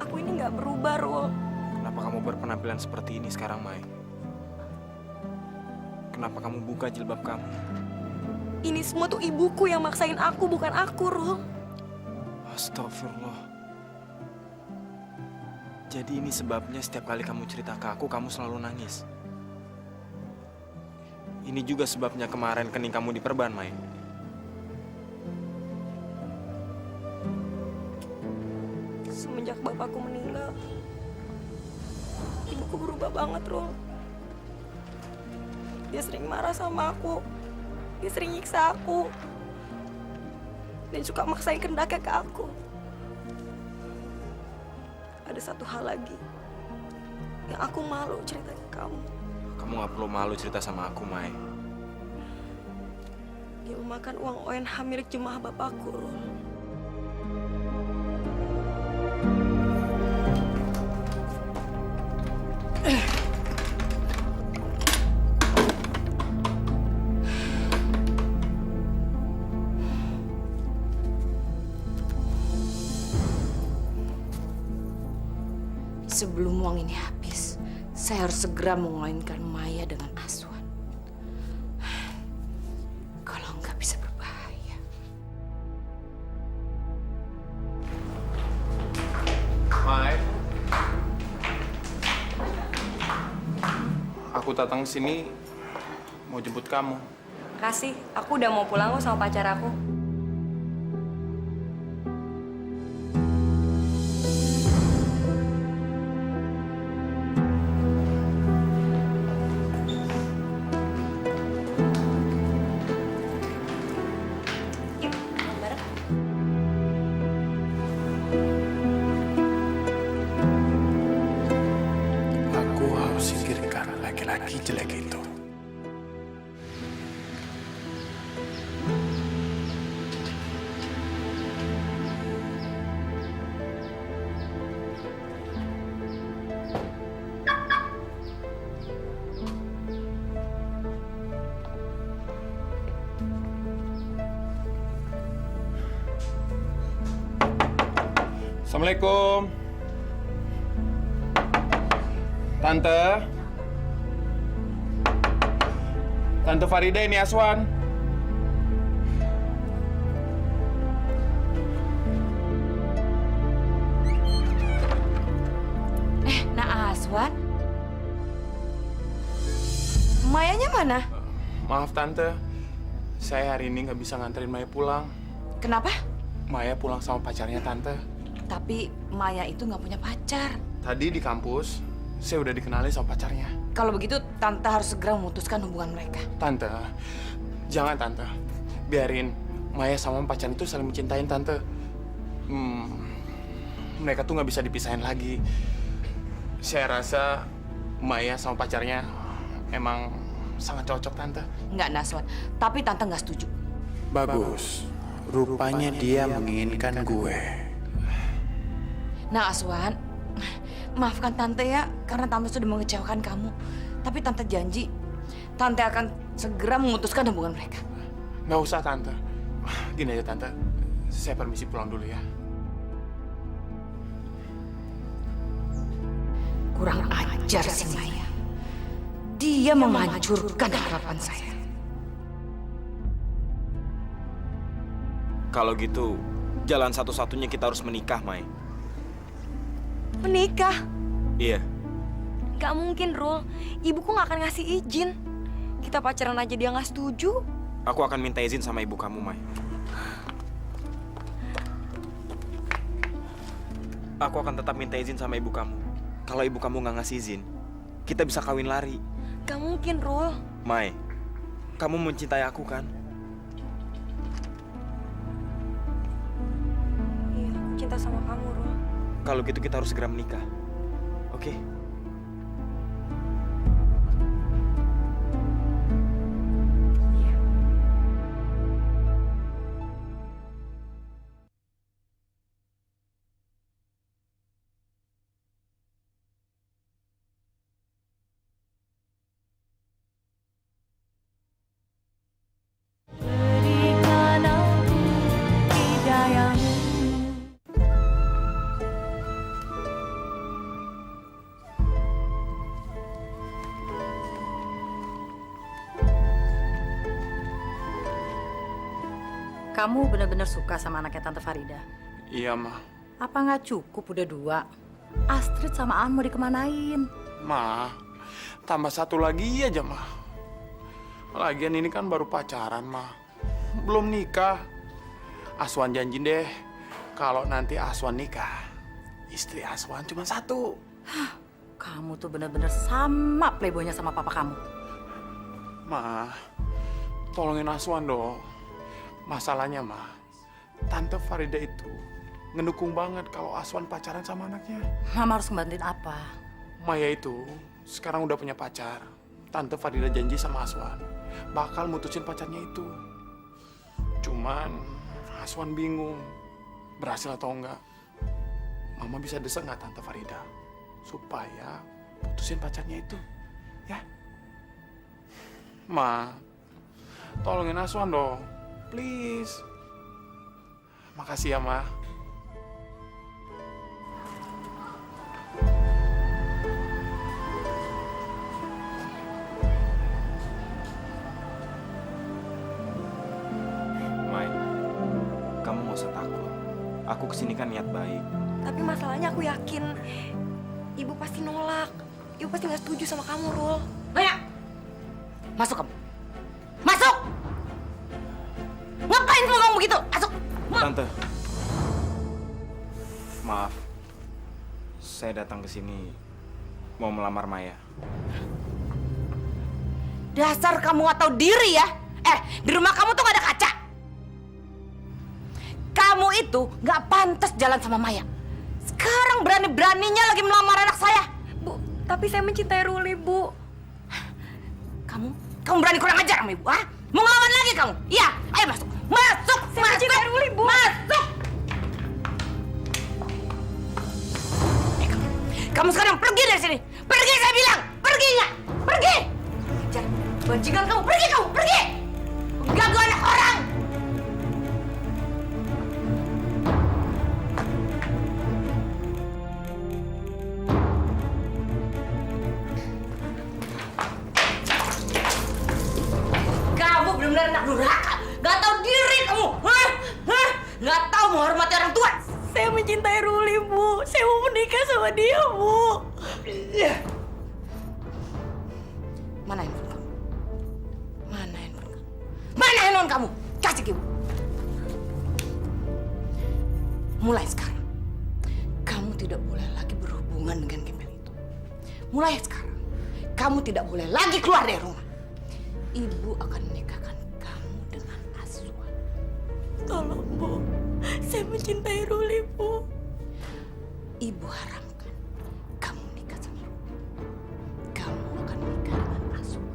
Aku ini gak berubah, Rul. Kenapa kamu berpenampilan seperti ini sekarang, Mai? Kenapa kamu buka jilbab kamu? Ini semua tuh ibuku yang maksain aku, bukan aku, Rul. Astagfirullah. Jadi ini sebabnya setiap kali kamu cerita ke aku, kamu selalu nangis. Ini juga sebabnya kemarin kening kamu diperban, Mai. Semenjak bapakku meninggal, ibuku berubah banget, Rul. Dia sering marah sama aku. Dia sering nyiksa aku. Dan suka maksain kendaknya ke aku. Ada satu hal lagi yang aku malu cerita ke kamu. Kamu gak perlu malu cerita sama aku, Mai. Dia memakan uang ONH milik jemaah bapakku, Rul. Sebelum uang ini habis, saya harus segera mengawinkan Maya dengan Aswan. Kalau nggak bisa berbahaya. Mai, aku datang sini mau jemput kamu. Kasih, aku udah mau pulang kok sama pacar aku. Yuk, pulang bareng. Aku harus singkirkan laki-laki jelek itu. Assalamualaikum. Tante. Tante Farida, ini Aswan. mana? Maaf Tante, saya hari ini nggak bisa nganterin Maya pulang. Kenapa? Maya pulang sama pacarnya Tante. Tapi Maya itu nggak punya pacar. Tadi di kampus, saya udah dikenali sama pacarnya. Kalau begitu, Tante harus segera memutuskan hubungan mereka. Tante, jangan Tante. Biarin Maya sama pacarnya itu saling mencintain Tante. Mereka tuh nggak bisa dipisahin lagi. Saya rasa Maya sama pacarnya emang sangat cocok Tante. Nggak, Naswan. Tapi Tante nggak setuju. Bagus. Rupanya dia menginginkan gue. Nah, Aswan, maafkan Tante ya, karena Tante sudah mengecewakan kamu. Tapi Tante janji, Tante akan segera memutuskan hubungan mereka. Nggak usah Tante. Gini aja Tante, saya permisi pulang dulu ya. Kurang ajar si Maya. Dia menghancurkan harapan saya. Kalau gitu, jalan satu-satunya kita harus menikah, Mai. Menikah? Iya. Gak mungkin, Rul. Ibuku gak akan ngasih izin. Kita pacaran aja dia gak setuju. Aku akan minta izin sama ibu kamu, Mai. Aku akan tetap minta izin sama ibu kamu. Kalau ibu kamu nggak ngasih izin, kita bisa kawin lari. Gak mungkin, Rul. Mai, kamu mencintai aku kan? Iya, aku cinta sama kamu, Rul. Kalau gitu kita harus segera menikah. Oke? Kamu benar-benar suka sama anaknya Tante Farida? Iya, Ma. Apa nggak cukup udah 2? Astrid sama An mau dikemanain? Ma, tambah satu lagi aja, Ma. Lagian ini kan baru pacaran, Ma. Belum nikah. Aswan janji deh, kalau nanti Aswan nikah, istri Aswan cuma 1. Kamu tuh benar-benar sama playboynya sama papa kamu. Ma, tolongin Aswan dong. Masalahnya, Ma, Tante Farida itu ngedukung banget kalau Aswan pacaran sama anaknya. Mama harus ngebantuin apa? Maya itu sekarang udah punya pacar. Tante Farida janji sama Aswan bakal mutusin pacarnya itu. Cuman Aswan bingung berhasil atau enggak. Mama bisa desek nggak Tante Farida supaya putusin pacarnya itu, ya? Ma, tolongin Aswan dong, please. Makasih ya, Ma. Mai, kamu nggak usah takut. Aku kesini kan niat baik. Tapi masalahnya aku yakin ibu pasti nolak. Ibu pasti nggak setuju sama kamu, Rul. Maya, masuk kamu. Masuk! Ngapain kamu ngomong begitu? Masuk! Tante, maaf. Saya datang ke sini mau melamar Maya. Dasar kamu nggak tahu diri ya? Di rumah kamu tuh nggak ada kaca. Kamu itu nggak pantas jalan sama Maya. Sekarang berani-beraninya lagi melamar anak saya. Bu, tapi saya mencintai Rul, Ibu. Kamu berani kurang ajar sama Ibu, ah? Mau ngelawan lagi kamu? Iya, ayo masuk. Masuk! Saya mencintai Rul, Ibu. Masuk! Kamu sekarang pergi dari sini. Pergi, saya bilang. Pergi nggak? Pergi! Jangan bajingan kamu. Pergi kamu, pergi! Ganggu anak orang. Kamu benar-benar anak durhaka. Gak tahu diri kamu. Hah? Gak tahu menghormati orang tua. Saya mencintai Rul, Ibu. Saya mau menikah sama dia, Bu. Mana handphone kamu? handphone kamu. Kasih ke ibu. Mulai sekarang, kamu tidak boleh lagi berhubungan dengan gembel itu. Mulai sekarang, kamu tidak boleh lagi keluar dari rumah. Ibu akan menikahkan kamu dengan Aswan. Tolong, Bu. Saya mencintai Ruli, Bu. Ibu haramkan kamu menikah sama Ruli. Kamu akan menikah dengan Aswan.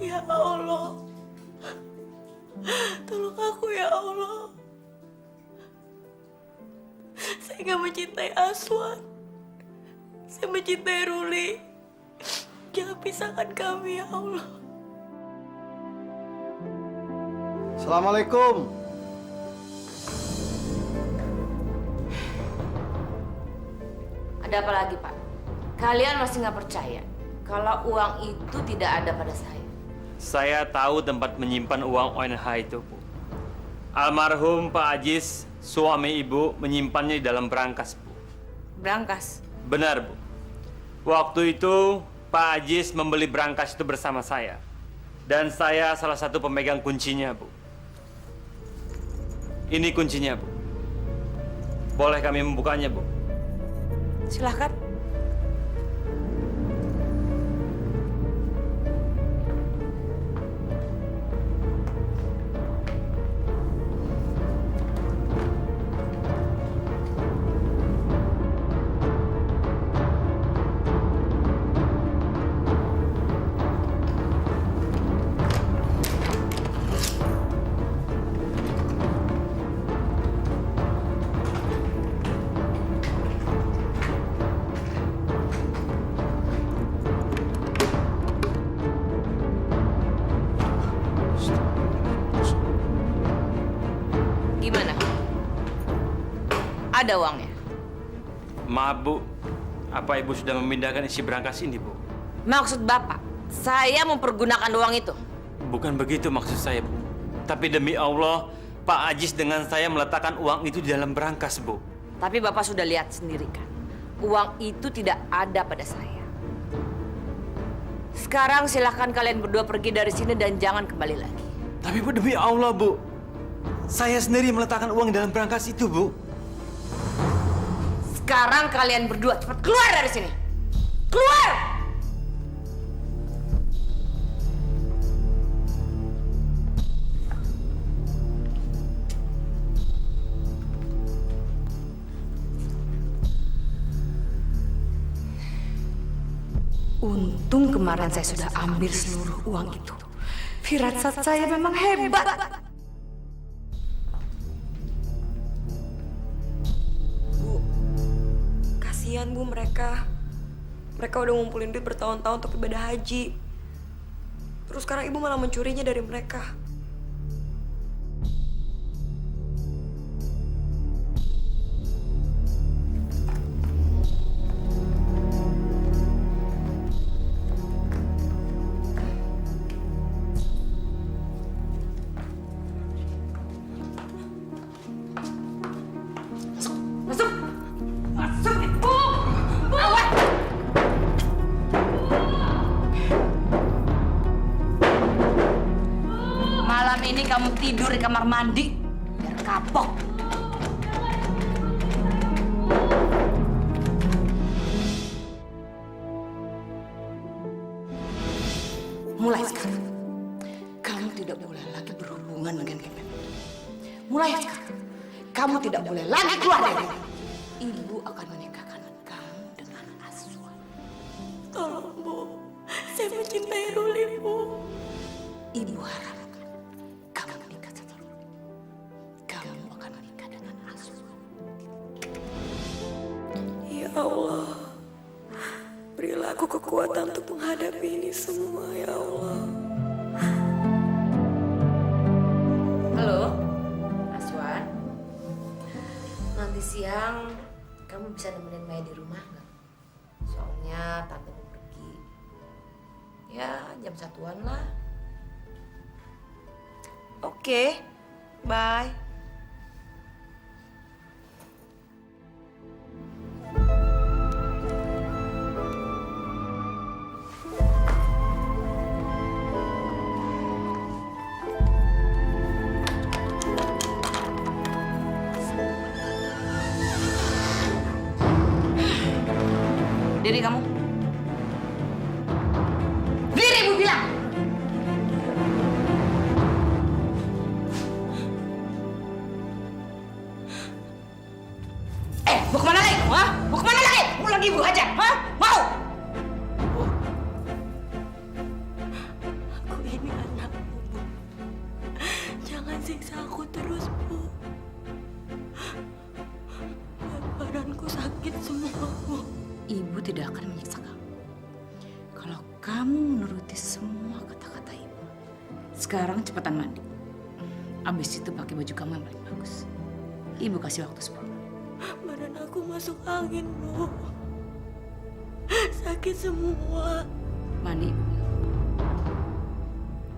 Ya Allah. Tolong aku ya Allah. Saya gak mencintai Aswan. Saya mencintai Ruli. Jangan pisahkan kami ya Allah. Assalamualaikum. Ada apa lagi, Pak? Kalian masih nggak percaya kalau uang itu tidak ada pada saya. Saya tahu tempat menyimpan uang ONH itu, Bu. Almarhum Pak Ajis, suami Ibu, menyimpannya di dalam brankas, Bu. Brankas? Benar, Bu. Waktu itu, Pak Ajis membeli brankas itu bersama saya. Dan saya salah satu pemegang kuncinya, Bu. Ini kuncinya, Bu. Boleh kami membukanya, Bu? Silahkan. Gimana? Ada uangnya? Maaf, Bu. Apa Ibu sudah memindahkan isi brankas ini, Bu? Maksud Bapak, saya mempergunakan uang itu? Bukan begitu maksud saya, Bu. Tapi demi Allah, Pak Ajis dengan saya meletakkan uang itu di dalam brankas, Bu. Tapi Bapak sudah lihat sendiri kan, uang itu tidak ada pada saya. Sekarang silahkan kalian berdua pergi dari sini dan jangan kembali lagi. Tapi Bu, demi Allah, Bu. Saya sendiri meletakkan uang dalam brankas itu, Bu. Sekarang kalian berdua cepat keluar dari sini. Keluar! Untung kemarin saya sudah ambil seluruh uang itu. Firasat saya memang hebat. Kasihan, Bu, mereka. Mereka udah ngumpulin duit bertahun-tahun untuk ibadah haji. Terus sekarang Ibu malah mencurinya dari mereka. Malam ini kamu tidur di kamar mandi biar kapok. Mulai sekarang, kamu tidak boleh lagi berhubungan dengan Kevin. Mulai sekarang, kamu tidak boleh lagi keluar dari rumah. Ibu akan menikahkan kamu dengan Aswan. Tolong, Bu. Saya mencintai Ruli, Bu. Ibu harapkan kamu menikah sama Ruli. Kamu akan menikah dengan Aswan. Ya Allah. Berilah aku kekuatan untuk menghadapi ini semua, ya Allah. Halo, Aswan. Nanti siang kamu bisa nemenin Maya di rumah nggak? Soalnya tante mau pergi. Ya, jam 1-an lah. Oke, bye. Berdiri kamu. Berdiri, Ibu bilang. Mau kemana lagi? Hah? Mau kemana lagi? Mau lagi Ibu aja? Hah? Mau? Aku ini anak Bu. Jangan siksa aku terus, Bu. Badanku sakit semua, Bu. Ibu tidak akan menyiksa kamu. Kalau kamu menuruti semua kata-kata ibu. Sekarang cepetan mandi. Abis itu pakai baju kamu yang paling bagus. Ibu kasih waktu 10 menit. Badan aku masuk angin, Bu. Sakit semua. Mandi.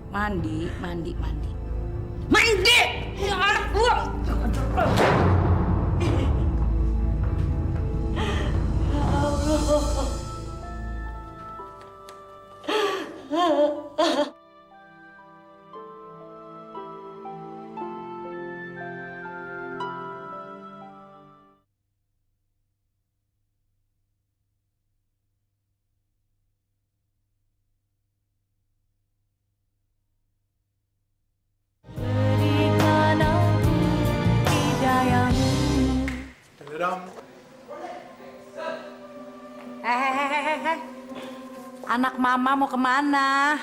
Mandi, mandi, mandi. Mandi! Ya anak gua. Hehehe. Anak mama mau kemana?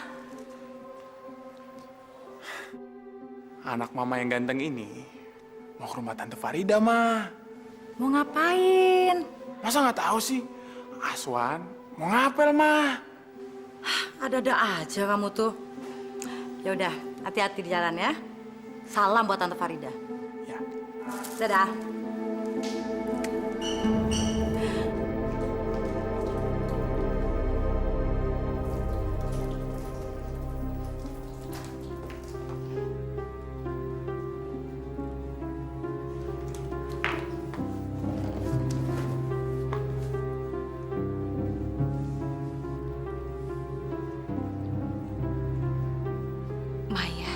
Anak mama yang ganteng ini mau ke rumah Tante Farida, Ma. Mau ngapain? Masa nggak tahu sih? Aswan mau ngapel, Ma. Ada-ada aja kamu tuh. Ya udah, hati-hati di jalan ya. Salam buat Tante Farida. Ya. Dadah. Maya,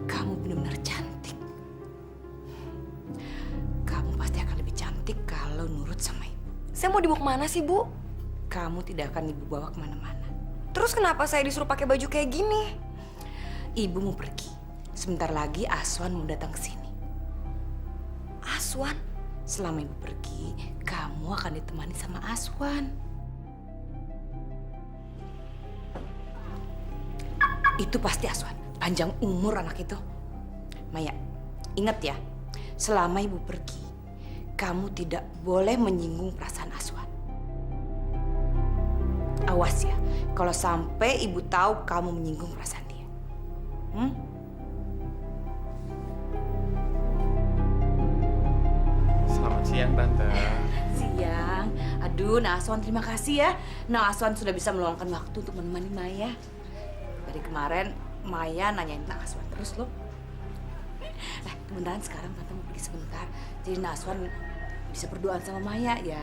kamu benar-benar cantik. Kamu pasti akan lebih cantik kalau nurut sama ibu. Saya mau dibawa kemana sih, Bu? Kamu tidak akan ibu bawa kemana-mana. Terus kenapa saya disuruh pakai baju kayak gini? Ibu mau pergi. Sebentar lagi Aswan mau datang ke sini. Aswan? Selama ibu pergi, kamu akan ditemani sama Aswan. Itu pasti Aswan. Panjang umur anak itu. Maya, ingat ya, selama ibu pergi, kamu tidak boleh menyinggung perasaan Aswan. Awas ya, kalau sampai ibu tahu kamu menyinggung perasaan dia. Selamat siang, Tante. Siang. Aduh, Nah Aswan terima kasih ya. Nah Aswan sudah bisa meluangkan waktu untuk menemani Maya. Dari kemarin Maya nanyain Nah Aswan terus loh. Kebenaran sekarang Tante mau pergi sebentar. Jadi Nah Aswan bisa berdoa sama Maya ya.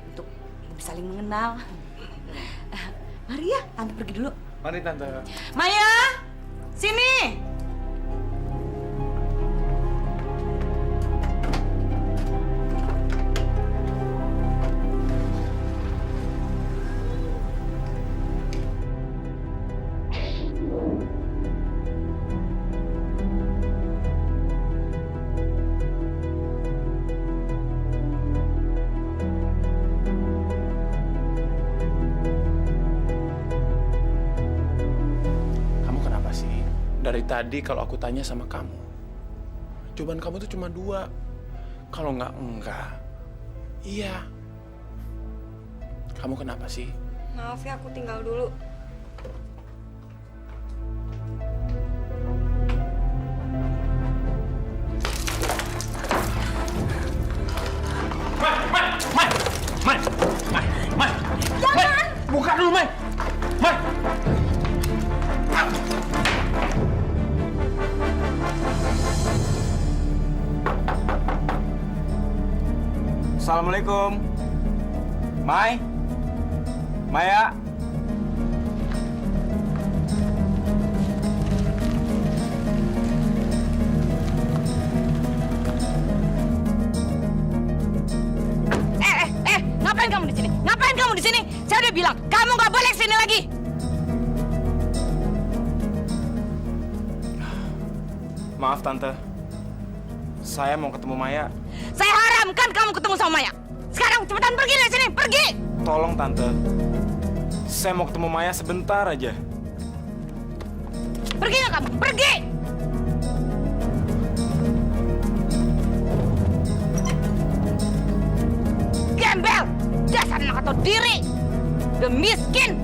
Untuk lebih saling mengenal. Mari ya, Tante pergi dulu. Mari, Tante. Maya, sini. Dari tadi kalau aku tanya sama kamu, jawaban kamu tuh cuma 2. Kalau enggak. Iya. Kamu kenapa sih? Maaf ya, aku tinggal dulu. Mai! Jangan! Buka dulu, Mai! Mai! Assalamualaikum. Mai? Maya? Ngapain kamu di sini? Ngapain kamu di sini? Maaf Tante, saya mau ketemu Maya. Saya haramkan kamu ketemu sama Maya. Sekarang cepetan pergi dari sini, pergi! Tolong Tante, saya mau ketemu Maya sebentar aja. Pergi nggak kamu? Pergi! Gembel! Dasar anak atau diri! Udah miskin!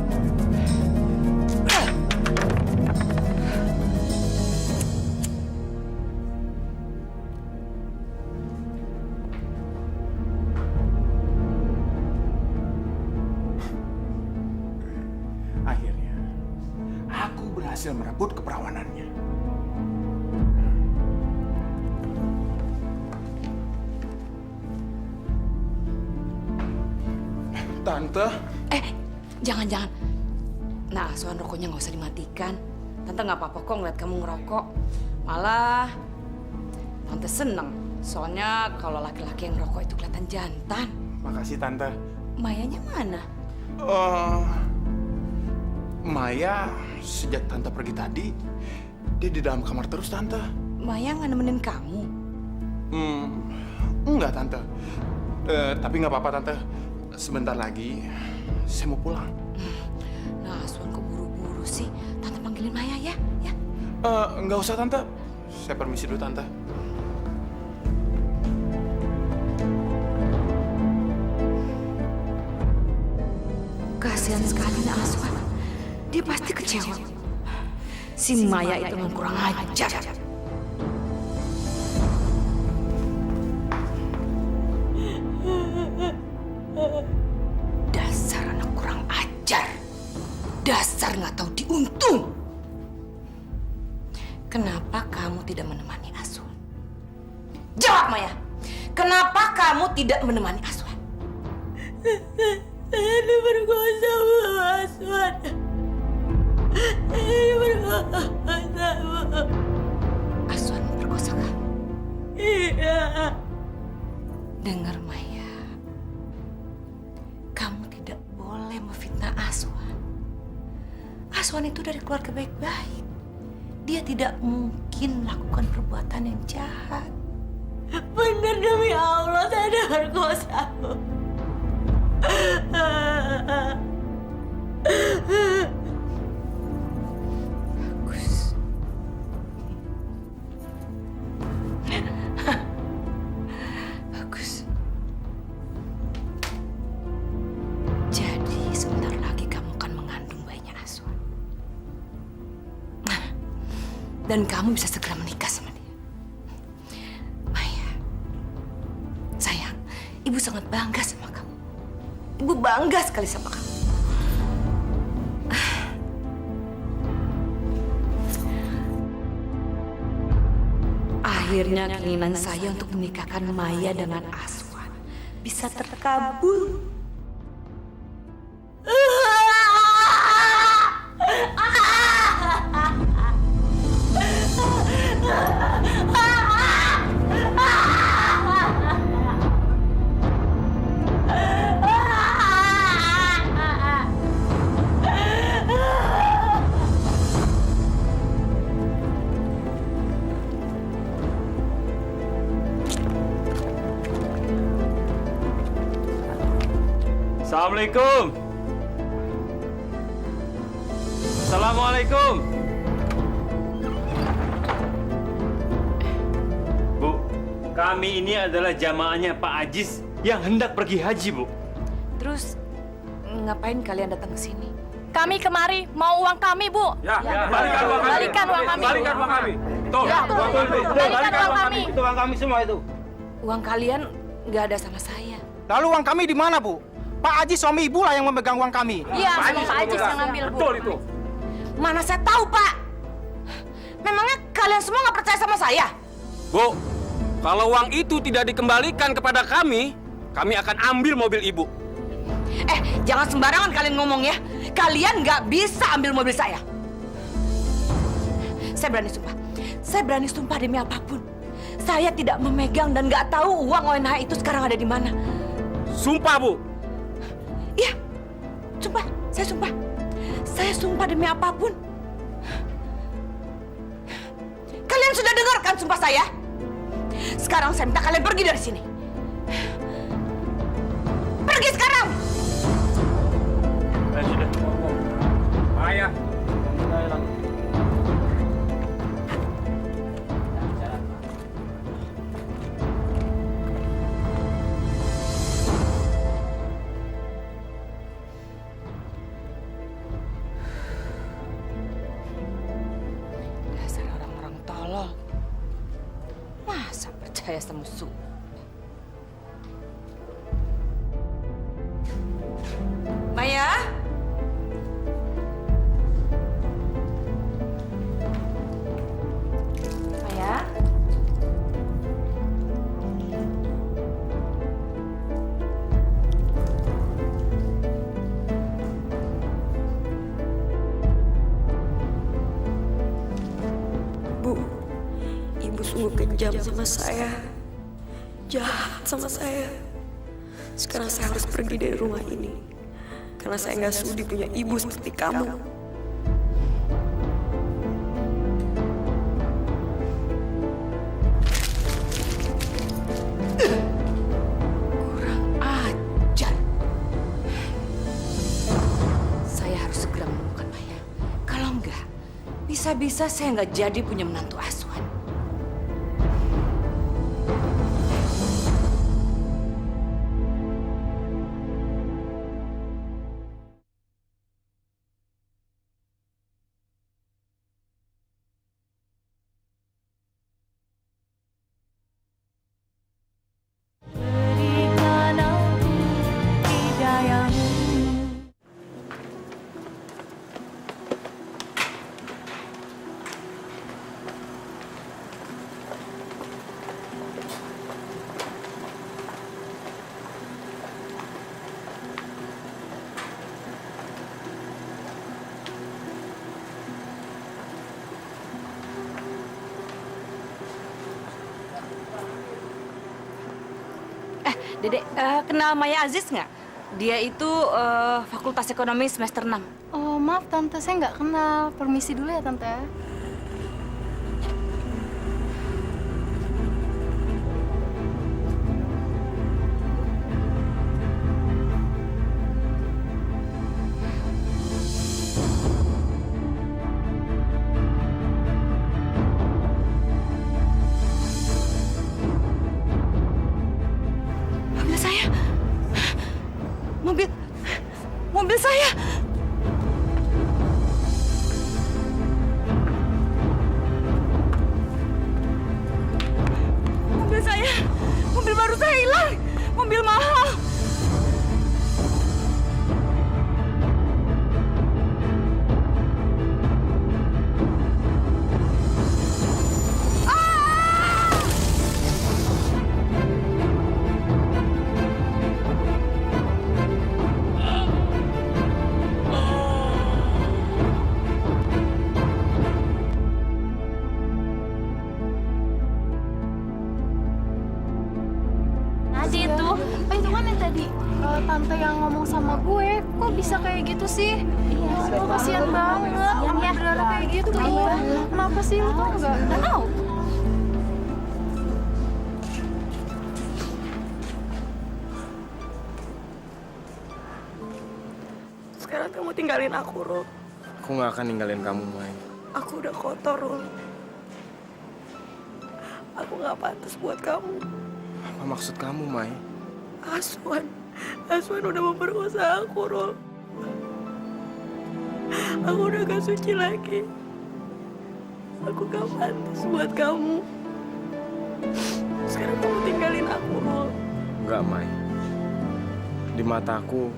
Akhirnya, aku berhasil merebut keperawanannya. Tante, Jangan-jangan. Nah, Aswan rokoknya nggak usah dimatikan. Tante nggak apa-apa kok ngeliat kamu ngerokok. Malah, Tante seneng. Soalnya kalau laki-laki yang ngerokok itu kelihatan jantan. makasih Tante. Mayanya mana? Maya sejak Tante pergi tadi, dia di dalam kamar terus Tante. Maya nggak nemenin kamu? Enggak Tante. Tapi nggak apa-apa Tante. Sebentar lagi saya mau pulang. Nah, Aswan kok buru-buru sih? Tante panggilin Maya ya? Ya. Nggak usah Tante. Saya permisi dulu Tante. Kasihan sekali Nak Aswan. Dia pasti kecewa. Si Maya itu memang kurang ajar. Dasar anak kurang ajar. Dasar nggak tahu diuntung. Kenapa kamu tidak menemani Aswan? Jawab Maya. Kenapa kamu tidak menemani Aswan? Saya diperkosa Bu Aswan. Saya diperkosa Bu. Aswan memperkosa kamu? Iya. Dengar Maya. Kamu tidak boleh memfitnah Aswan. Aswan itu dari keluarga baik-baik. Dia tidak mungkin melakukan perbuatan yang jahat. Benar demi Allah saya diperkosa Bu. Bagus. Bagus. Jadi sebentar lagi kamu akan mengandung bayinya Aswan. Dan kamu bisa segera menikah sama dia. Maya, sayang, Ibu sangat bangga sama kamu. Ibu bangga sekali sama kamu. Akhirnya keinginan saya untuk menikahkan Maya dengan Aswan bisa terkabul. Assalamualaikum. Assalamualaikum. Bu, kami ini adalah jamaahnya Pak Ajis yang hendak pergi haji, Bu. Terus ngapain kalian datang ke sini? Kami kemari mau uang kami, Bu. Ya, balikan uang kami. Balikan uang kami. Balikan uang kami. Betul. Ya, balikan uang kami. Itu uang kami semua itu. Uang kalian nggak ada sama saya. Lalu uang kami di mana, Bu? Pak Aji suami Ibu lah yang memegang uang kami. Iya, sama Pak Ajis yang ngambil, Bu. Betul itu. Mana saya tahu, Pak? Memangnya kalian semua nggak percaya sama saya? Bu, kalau uang itu tidak dikembalikan kepada kami akan ambil mobil Ibu. Jangan sembarangan kalian ngomong ya. Kalian nggak bisa ambil mobil saya. Saya berani sumpah. Saya berani sumpah demi apapun. Saya tidak memegang dan nggak tahu uang ONH itu sekarang ada di mana. Sumpah, Bu. Iya, sumpah. Saya sumpah. Saya sumpah demi apapun. Kalian Kalian sudah dengar kan sumpah saya? Sekarang saya minta kalian pergi dari sini. Pergi sekarang! Sudah. Maya. Dasar orang-orang tolol. Masa percaya sama Su? Maya? Maya? Bu, ibu sungguh kejam sama saya. Jahat sama saya. Sekarang saya harus pergi dari rumah ini. Karena saya nggak sudi punya ibu seperti kamu. Kurang ajar. Saya harus segera menemukan Maya. Kalau enggak, bisa-bisa saya nggak jadi punya menantu asuhan. Dedek, kenal Maya Aziz nggak? Dia itu Fakultas Ekonomi semester 6. Oh, maaf Tante, saya nggak kenal. Permisi dulu ya, Tante. Mobil saya. Mobil saya. Mobil baru saya hilang. Mobil mahal. Itu kan yang tadi tante yang ngomong sama gue. Kok bisa kayak gitu sih? Iya, lo kasihan banget. Orang berdarah kayak gitu. Iya. Kenapa sih lo tau nggak? Nggak tahu. Sekarang kamu tinggalin aku, Rul. Aku nggak akan ninggalin kamu, Mai. Aku udah kotor, Rul. Aku nggak pantas buat kamu. Apa maksud kamu, Mai? Aswan udah memperkosa aku, Rul. Aku udah gak suci lagi. Aku gak pantas buat kamu. Sekarang kamu tinggalin aku, Rul. Enggak, Mai. Di mataku,